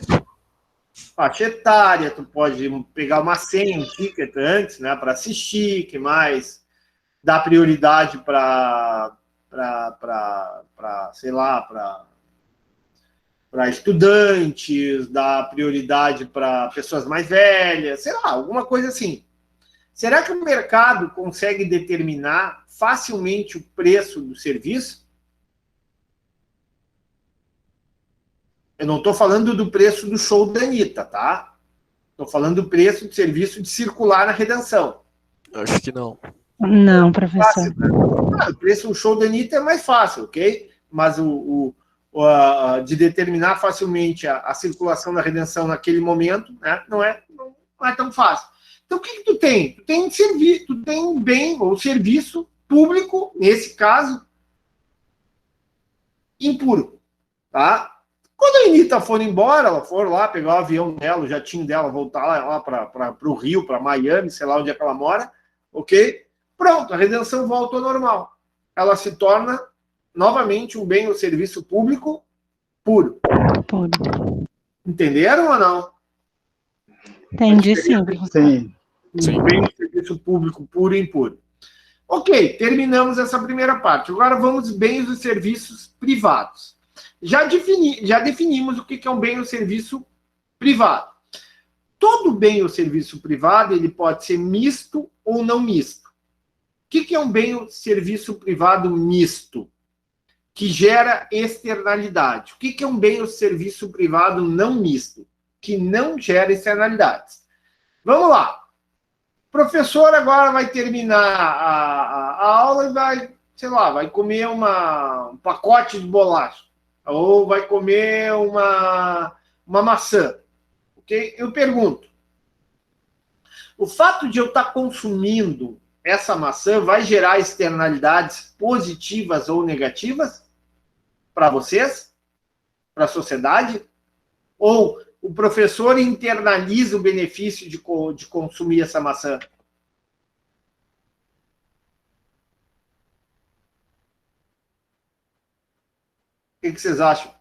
Faixa etária, tu pode pegar uma senha, um ticket antes, né, para assistir, que mais? Dar prioridade para sei lá, para estudantes, dar prioridade para pessoas mais velhas, sei lá, alguma coisa assim. Será que o mercado consegue determinar facilmente o preço do serviço? Eu não estou falando do preço do show da Anitta, tá? Estou falando do preço do serviço de circular na Redenção. Acho que não. Não, professor. Fácil, né? O preço do show da Anitta é mais fácil, ok? Mas de determinar facilmente a circulação da Redenção naquele momento, né, não é tão fácil. Então, o que tu tem? Tu tem um bem ou serviço público, nesse caso, impuro, tá? Quando a Anitta for embora, ela for lá pegar o avião dela, o jatinho dela, voltar lá para o Rio, para Miami, sei lá onde é que ela mora, ok? Pronto, a redenção volta ao normal. Ela se torna novamente, um bem ou serviço público puro. Puro. Entenderam ou não? Entendi, sim. Sim. Um bem ou serviço público puro e impuro. Ok, terminamos essa primeira parte. Agora vamos bens e serviços privados. Já definimos o que é um bem ou serviço privado. Todo bem ou serviço privado ele pode ser misto ou não misto. O que é um bem ou serviço privado misto? Que gera externalidade. O que é um bem ou serviço privado não misto? Que não gera externalidades. Vamos lá. O professor agora vai terminar a aula e vai, sei lá, vai comer um pacote de bolacha. Ou vai comer uma maçã. Okay? Eu pergunto, o fato de eu estar consumindo essa maçã vai gerar externalidades positivas ou negativas para vocês? Para a sociedade? Ou o professor internaliza o benefício de consumir essa maçã? O que vocês acham?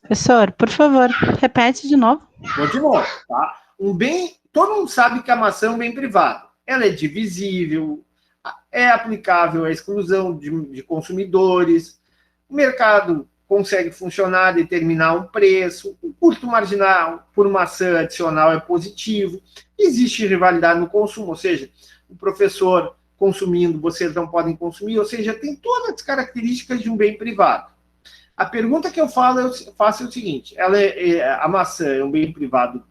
Professor, por favor, repete de novo. Vou de novo, tá? Todo mundo sabe que a maçã é um bem privado. Ela é divisível, é aplicável à exclusão de consumidores, o mercado consegue funcionar, determinar um preço, o custo marginal por maçã adicional é positivo, existe rivalidade no consumo, ou seja, o professor consumindo, vocês não podem consumir, ou seja, tem todas as características de um bem privado. A pergunta que eu faço é o seguinte, a maçã é um bem privado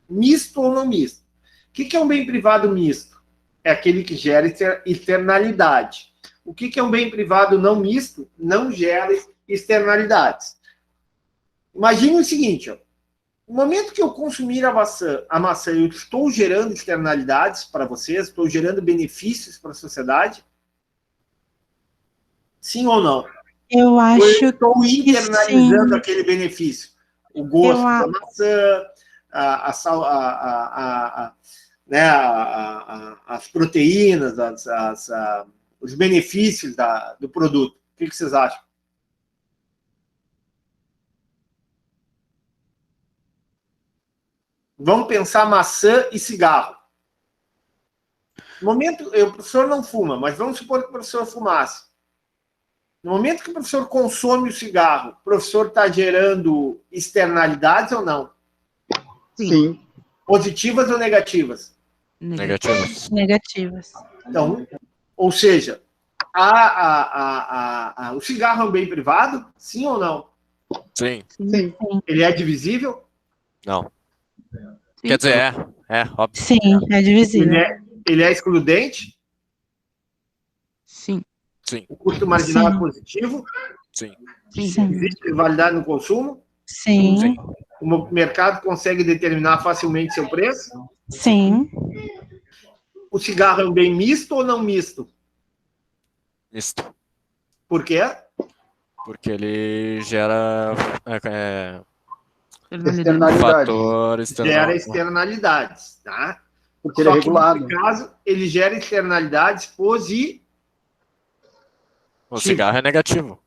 misto ou não misto? O que é um bem privado misto? É aquele que gera externalidade. O que é um bem privado não misto? Não gera externalidades. Imagine o seguinte, ó, no momento que eu consumir a maçã, eu estou gerando externalidades para vocês, estou gerando benefícios para a sociedade? Sim ou não? Eu acho eu estou internalizando sim. aquele benefício. O gosto da maçã, as proteínas, os benefícios do produto. O que vocês acham? Vamos pensar maçã e cigarro. No momento, o professor não fuma, mas vamos supor que o professor fumasse. No momento que o professor consome o cigarro, o professor está gerando externalidades ou não? Sim. Positivas ou negativas? Negativas. Negativas. Então, ou seja, o cigarro é um bem privado? Sim ou não? Sim. Sim. Ele é divisível? Não. Sim. Quer dizer, óbvio. Sim, é divisível. Ele é excludente? Sim. Sim, O custo marginal Sim. é positivo? sim, Sim. Existe rivalidade no consumo? Sim. sim. O mercado consegue determinar facilmente seu preço? Sim. O cigarro é um bem misto ou não misto? Misto. Por quê? Porque ele gera Externalidade. fator externo. Gera externalidades, tá? Porque ele é Só que regulado. nesse caso, ele gera externalidades positivas. O cigarro é negativo.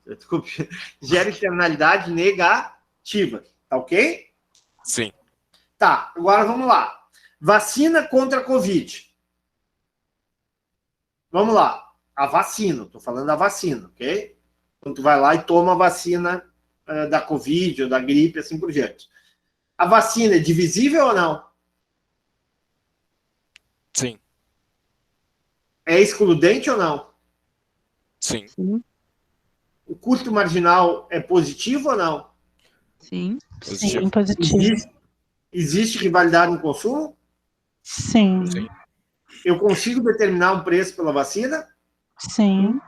Desculpe. Gera externalidade negativa, tá ok? Sim. Tá, agora vamos lá. Vacina contra a Covid. Vamos lá. A vacina, tô falando da vacina, ok? Então tu vai lá e toma a vacina da Covid ou da gripe, assim por diante. A vacina é divisível ou não? Sim. É excludente ou não? Sim. O custo marginal é positivo ou não? Sim. Positivo. Sim, positivo. Existe rivalidade no consumo? Sim. Sim. Eu consigo determinar um preço pela vacina? Sim.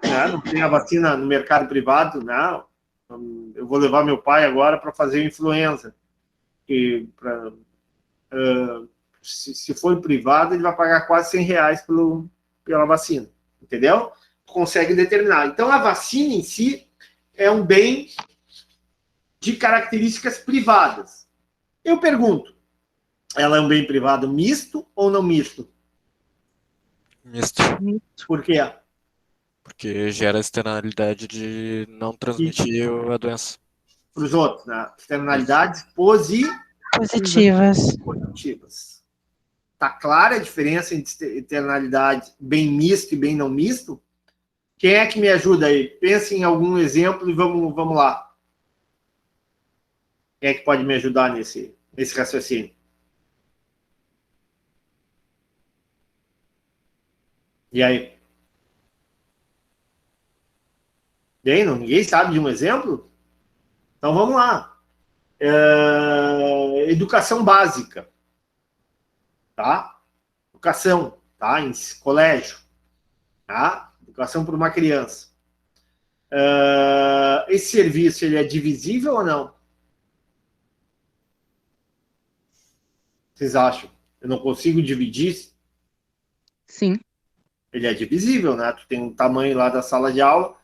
Não tem a vacina no mercado privado, não. Eu vou levar meu pai agora para fazer influenza. Se for privado, ele vai pagar quase R$100 pela vacina. Entendeu? Consegue determinar. Então, a vacina em si é um bem de características privadas. Eu pergunto, ela é um bem privado misto ou não misto? Misto. Por quê? Porque gera a externalidade de não transmitir a doença. Para os outros, né? Externalidades positivas. Positivas. Tá clara a diferença entre externalidade bem misto e bem não misto? Quem é que me ajuda aí? Pense em algum exemplo e vamos lá. Quem é que pode me ajudar nesse raciocínio? E aí? Bem, ninguém sabe de um exemplo? Então vamos lá. Educação básica. Tá? Educação, tá? Em colégio. Tá? Educação para uma criança. Esse serviço, ele é divisível ou não? Vocês acham? Eu não consigo dividir? Sim. Ele é divisível, né? Tu tem um tamanho lá da sala de aula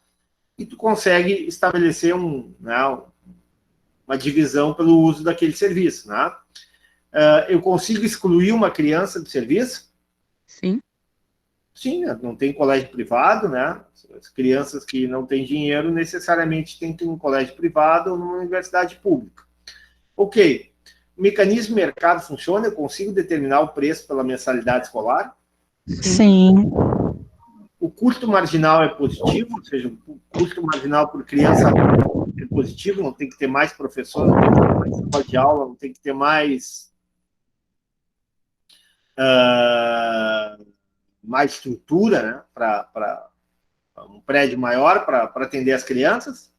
e tu consegue estabelecer uma divisão pelo uso daquele serviço, né? Eu consigo excluir uma criança do serviço? Sim. Sim, não tem colégio privado, né? As crianças que não têm dinheiro necessariamente têm que ir em um colégio privado ou numa universidade pública. Ok. O mecanismo de mercado funciona? Eu consigo determinar o preço pela mensalidade escolar? Sim. O custo marginal é positivo, ou seja, o custo marginal por criança é positivo, não tem que ter mais professor, não tem que ter mais sala de aula, não tem que ter mais estrutura, né, para um prédio maior para atender as crianças.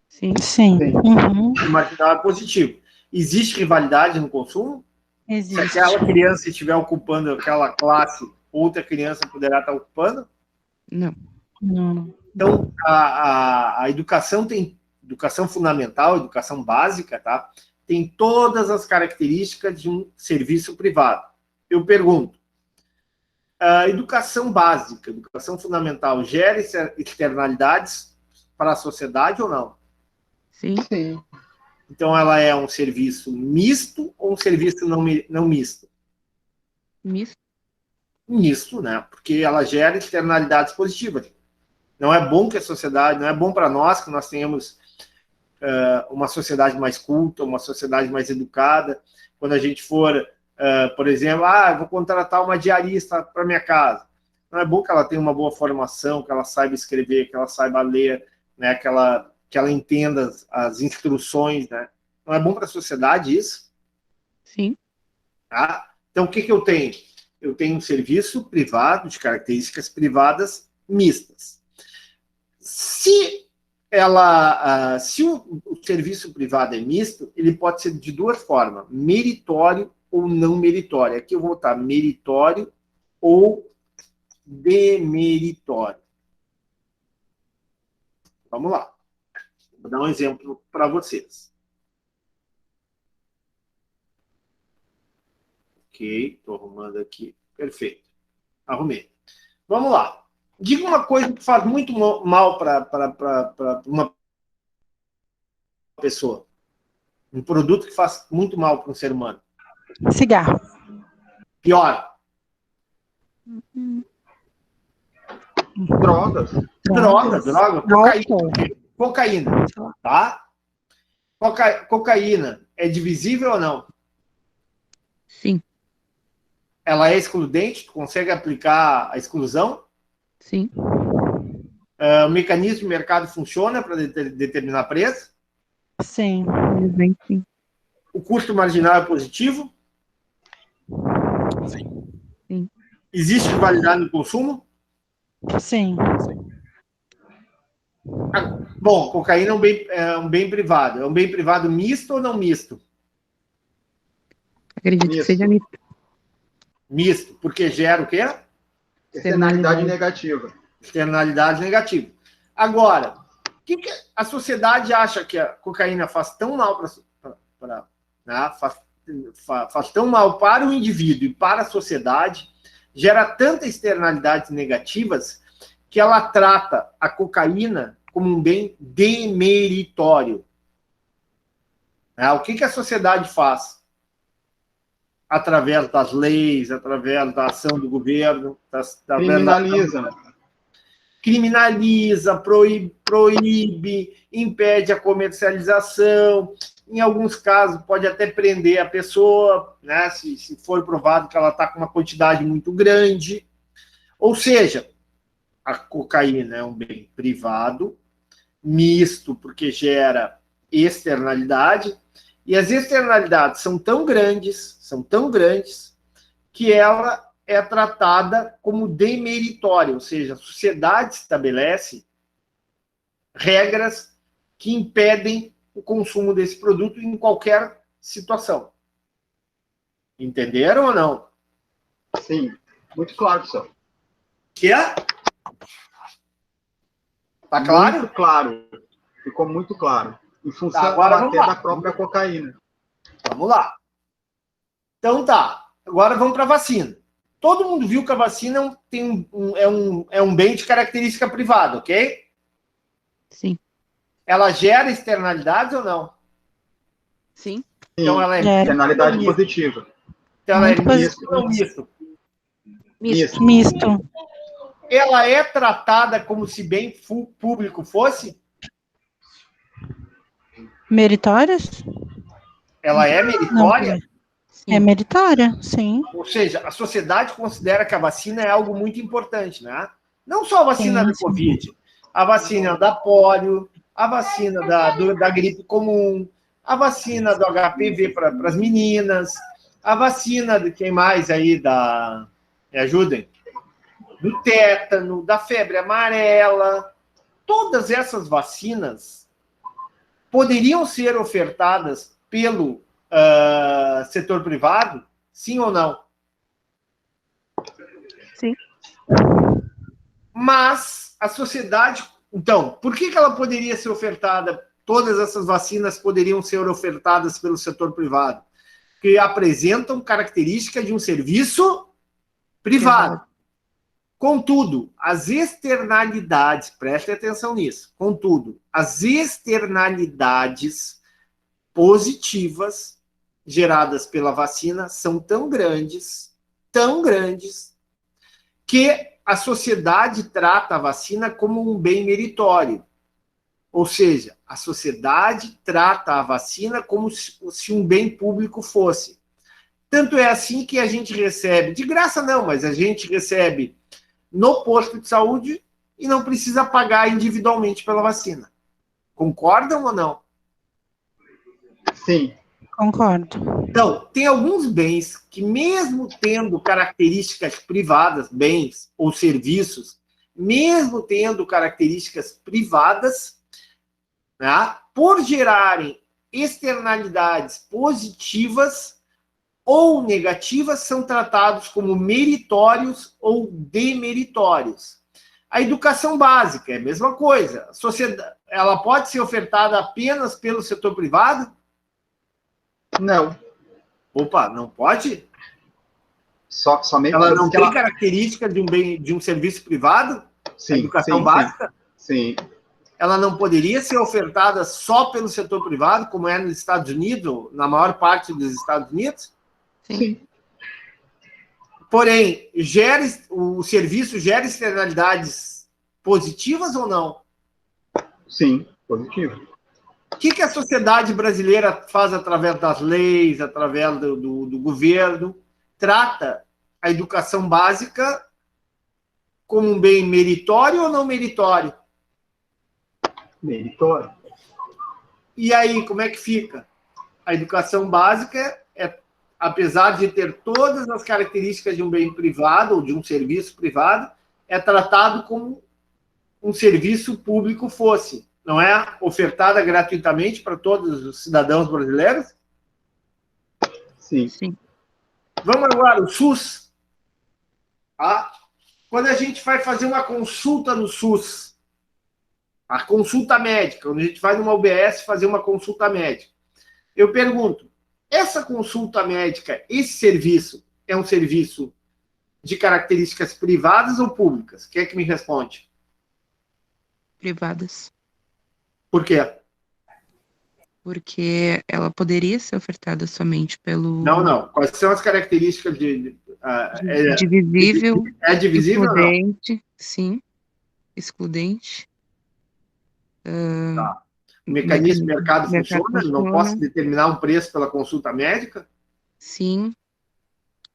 Sim. Sim. Uhum. O marginal é positivo. Existe rivalidade no consumo? Existe. Se aquela criança estiver ocupando aquela classe, outra criança poderá estar ocupando? Não. Não. Então, a educação tem educação fundamental, educação básica, tá? Tem todas as características de um serviço privado. Eu pergunto, a educação básica, educação fundamental, gera externalidades para a sociedade ou não? Sim. Sim. Então, ela é um serviço misto ou um serviço não misto? Misto. Misto, né? Porque ela gera externalidades positivas. Não é bom que a sociedade, não é bom para nós que nós tenhamos uma sociedade mais culta, uma sociedade mais educada. Quando a gente for, por exemplo, eu vou contratar uma diarista para minha casa. Não é bom que ela tenha uma boa formação, que ela saiba escrever, que ela saiba ler, né? Que ela entenda as instruções, né? Não é bom para a sociedade isso? Sim. Tá? Então, o que eu tenho? Eu tenho um serviço privado, de características privadas mistas. Se o serviço privado é misto, ele pode ser de duas formas, meritório ou não meritório. Aqui eu vou botar meritório ou demeritório. Vamos lá. Vou dar um exemplo para vocês. Ok, estou arrumando aqui. Perfeito. Arrumei. Vamos lá. Diga uma coisa que faz muito mal para uma pessoa. Um produto que faz muito mal para um ser humano. Cigarro. Pior. Drogas. Droga. Álcool. Cocaína. Tá? Cocaína é divisível ou não? Sim. Ela é excludente? Tu consegue aplicar a exclusão? Sim. O mecanismo de mercado funciona para determinar preço? Sim. Sim. O custo marginal é positivo? Sim. Existe rivalidade no consumo? Sim. Bom, cocaína é um bem privado. É um bem privado misto ou não misto? Acredito que seja misto. Misto, porque gera o quê? Externalidade negativa. Externalidade negativa. Agora, o que a sociedade acha que a cocaína faz tão mal faz tão mal para o indivíduo e para a sociedade, gera tantas externalidades negativas que ela trata a cocaína como um bem demeritório. O que a sociedade faz? através das leis, através da ação do governo, criminaliza, proíbe, impede a comercialização, em alguns casos pode até prender a pessoa, né, se for provado que ela está com uma quantidade muito grande. Ou seja, a cocaína é um bem privado, misto, porque gera externalidade, e as externalidades são tão grandes, que ela é tratada como demeritória, ou seja, a sociedade estabelece regras que impedem o consumo desse produto em qualquer situação. Entenderam ou não? Sim, muito claro, senhor. Que é? Tá claro? Muito claro. Ficou muito claro. Em função agora até da própria cocaína. Vamos lá. Então tá. Agora vamos para a vacina. Todo mundo viu que a vacina é um bem de característica privada, ok? Sim. Ela gera externalidades ou não? Sim. Então ela é externalidade positiva. Então ela é Muito misto ou misto? Misto. Ela é tratada como se bem público fosse? Meritórias? Ela é meritória? É meritória, sim. Ou seja, a sociedade considera que a vacina é algo muito importante, né? Não só a vacina da Covid, a vacina da polio, a vacina da gripe comum, a vacina do HPV para as meninas, a vacina de quem mais aí me ajudem? Do tétano, da febre amarela. Todas essas vacinas poderiam ser ofertadas pelo setor privado? Sim ou não? Sim. Mas a sociedade... Então, por que ela poderia ser ofertada? Todas essas vacinas poderiam ser ofertadas pelo setor privado? Porque apresentam características de um serviço privado. Contudo, as externalidades, preste atenção nisso, contudo, as externalidades positivas geradas pela vacina são tão grandes, que a sociedade trata a vacina como um bem meritório. Ou seja, a sociedade trata a vacina como se um bem público fosse. Tanto é assim que a gente recebe, de graça não, mas a gente recebe no posto de saúde e não precisa pagar individualmente pela vacina. Concordam ou não? Sim. Concordo. Então, tem alguns bens que, mesmo tendo características privadas, bens ou serviços, mesmo tendo características privadas, né, por gerarem externalidades positivas ou negativas, são tratados como meritórios ou demeritórios. A educação básica é a mesma coisa. A sociedade, ela pode ser ofertada apenas pelo setor privado? Não. Opa, não pode? Somente ela não tem característica de um bem, de um serviço privado? Sim, a educação sim, básica? Sim. Ela não poderia ser ofertada só pelo setor privado, como é nos Estados Unidos, na maior parte dos Estados Unidos? Sim. Porém, o serviço gera externalidades positivas ou não? Sim, positivo. O que a sociedade brasileira faz através das leis, através do governo? Trata a educação básica como um bem meritório ou não meritório? Meritório. E aí, como é que fica? A educação básica, apesar de ter todas as características de um bem privado ou de um serviço privado, é tratado como um serviço público fosse. Não é ofertada gratuitamente para todos os cidadãos brasileiros? Sim. Sim. Vamos agora, o SUS. Quando a gente vai fazer uma consulta no SUS, a consulta médica, quando a gente vai numa UBS fazer uma consulta médica, eu pergunto, essa consulta médica, esse serviço, é um serviço de características privadas ou públicas? Quem é que me responde? Privadas. Por quê? porque ela poderia ser ofertada somente pelo Não. Quais são as características divisível, é divisível ou não? excludente, sim, excludente. Tá. O mecanismo do mercado mercado funciona? Eu não posso funciona, determinar um preço pela consulta médica? sim.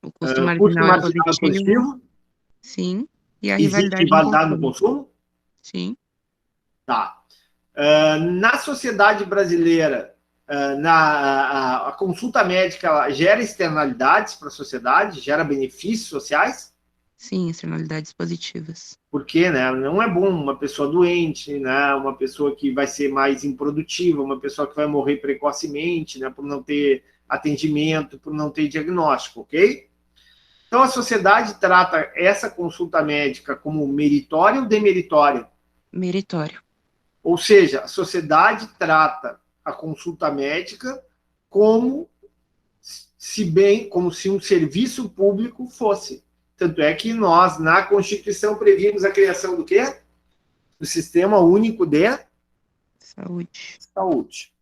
O custo Custo marginal é marginal é positivo, positivo? sim. E a Existe rivalidade no rivalidade no consumo, consumo? sim. Tá. Na sociedade brasileira, a consulta médica ela gera externalidades para a sociedade, gera benefícios sociais? Sim, externalidades positivas. Porque, né, não é bom uma pessoa doente, né, uma pessoa que vai ser mais improdutiva, uma pessoa que vai morrer precocemente, né, por não ter atendimento, por não ter diagnóstico, ok? Então, a sociedade trata essa consulta médica como meritória ou demeritória? Meritório. Ou seja, a sociedade trata a consulta médica como se um serviço público fosse. Tanto é que nós, na Constituição, previmos a criação do quê? Do Sistema Único de Saúde. Saúde.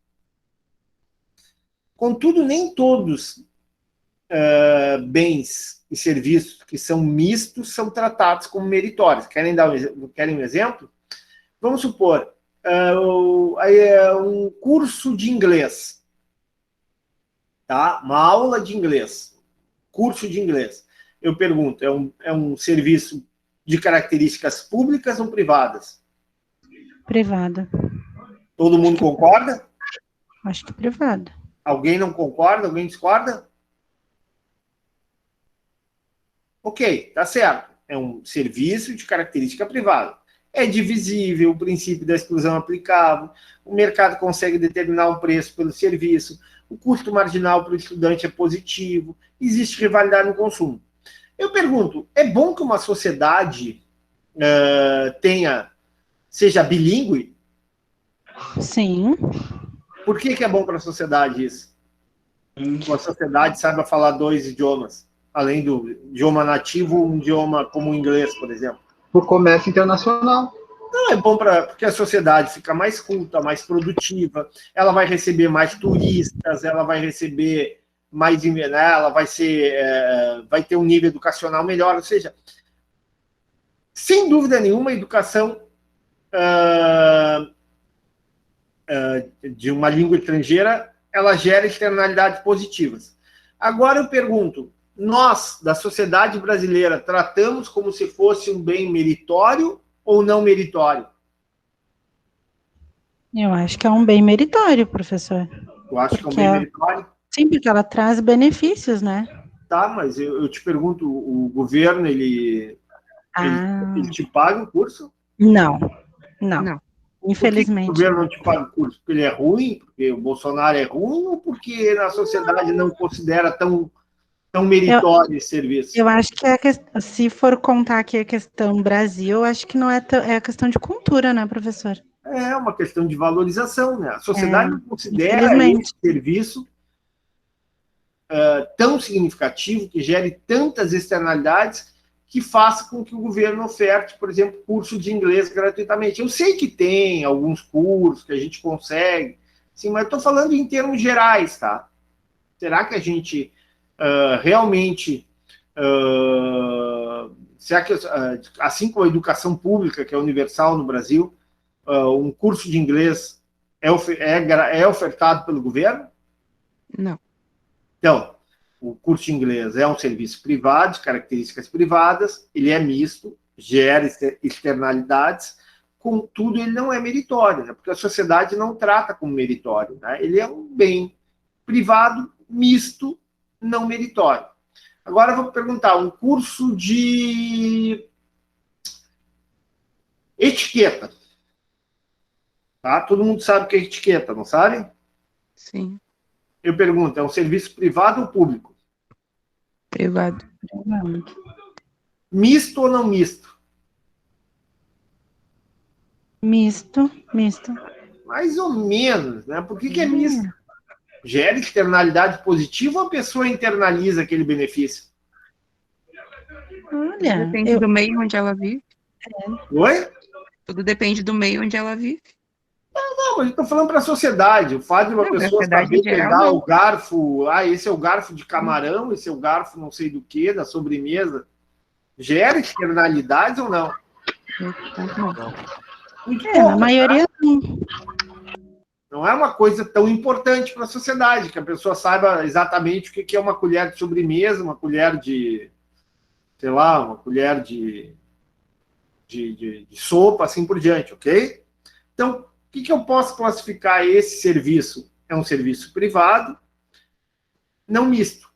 Contudo, nem todos bens e serviços que são mistos são tratados como meritórios. Querem um exemplo? Vamos supor, um curso de inglês, tá? Uma aula de inglês, curso de inglês. Eu pergunto, é um serviço de características públicas ou privadas? Privada. Todo mundo concorda? Acho que privada. Alguém não concorda? Alguém discorda? Ok, tá certo. É um serviço de característica privada. É divisível, o princípio da exclusão aplicável, o mercado consegue determinar um preço pelo serviço, o custo marginal para o estudante é positivo, existe rivalidade no consumo. Eu pergunto, é bom que uma sociedade seja bilíngue? Sim. Por que é bom para a sociedade isso? Uma sociedade saiba falar 2 idiomas, além do idioma nativo, um idioma como o inglês, por exemplo. Por comércio internacional. Não, é bom porque a sociedade fica mais culta, mais produtiva, ela vai receber mais turistas, ela vai receber mais, né, ela vai ter um nível educacional melhor, ou seja, sem dúvida nenhuma, a educação de uma língua estrangeira, ela gera externalidades positivas. Agora eu pergunto, nós, da sociedade brasileira, tratamos como se fosse um bem meritório ou não meritório? Eu acho que é um bem meritório, professor. Eu acho que é um bem meritório. Sim, porque ela traz benefícios, né? Tá, mas eu te pergunto, o governo, ele te paga o curso? Não. Por que Infelizmente. o governo não te paga o curso? Porque ele é ruim? Porque o Bolsonaro é ruim? Ou porque a sociedade não considera tão meritório esse serviço? Eu acho que se for contar aqui a questão Brasil, eu acho que não é a questão de cultura, né, professor? É uma questão de valorização, né? A sociedade não considera esse serviço tão significativo, que gere tantas externalidades, que faça com que o governo oferte, por exemplo, curso de inglês gratuitamente. Eu sei que tem alguns cursos que a gente consegue, sim, mas estou falando em termos gerais, tá? Será que a gente realmente... será que, assim como a educação pública, que é universal no Brasil, um curso de inglês é ofertado pelo governo? Não. Então, o curso de inglês é um serviço privado, de características privadas, ele é misto, gera externalidades, contudo, ele não é meritório, né? Porque a sociedade não trata como meritório, né? Ele é um bem privado, misto, não meritório. Agora eu vou perguntar, um curso de etiqueta. Tá? Todo mundo sabe o que é etiqueta, não sabe? Sim. Eu pergunto, é um serviço privado ou público? Privado. Misto ou não misto? Misto. Mais ou menos, né? Por que é misto? Gera externalidade positiva ou a pessoa internaliza aquele benefício? Olha, Depende do meio onde ela vive. Oi? Tudo depende do meio onde ela vive. Não, mas eu estou falando para a sociedade. O fato de uma Não, pessoa sociedade saber em geral, pegar não. o garfo, esse é o garfo de camarão, esse é o garfo não sei do que, da sobremesa, gera externalidades ou não? Não. Muito Na pouco, maioria não. não é uma coisa tão importante para a sociedade, que a pessoa saiba exatamente o que é uma colher de sobremesa, uma colher de, sei lá, uma colher de sopa, assim por diante, ok? Então, o que eu posso classificar esse serviço? É um serviço privado, não misto,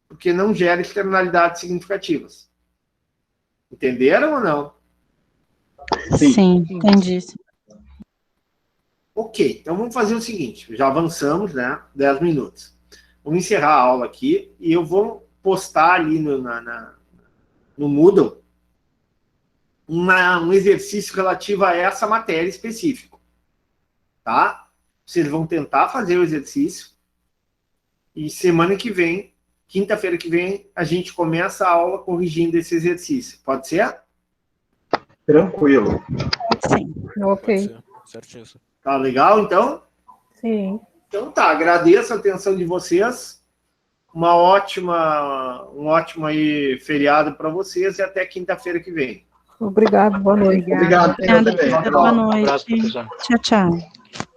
porque não gera externalidades significativas. Entenderam ou não? Sim, entendi. Ok, então vamos fazer o seguinte, já avançamos, né? 10 minutos. Vamos encerrar a aula aqui e eu vou postar ali no Moodle um exercício relativo a essa matéria específica. Tá? Vocês vão tentar fazer o exercício e semana que vem, quinta-feira que vem, a gente começa a aula corrigindo esse exercício. Pode ser? Tranquilo. Sim. Ok. Pode ser. Certinho. Tá legal, então? Sim. Então tá, agradeço a atenção de vocês. Um ótimo aí feriado para vocês e até quinta-feira que vem. Obrigado, boa noite. Obrigado. Obrigada, também. boa Um abraço, noite. professor. Tchau, tchau.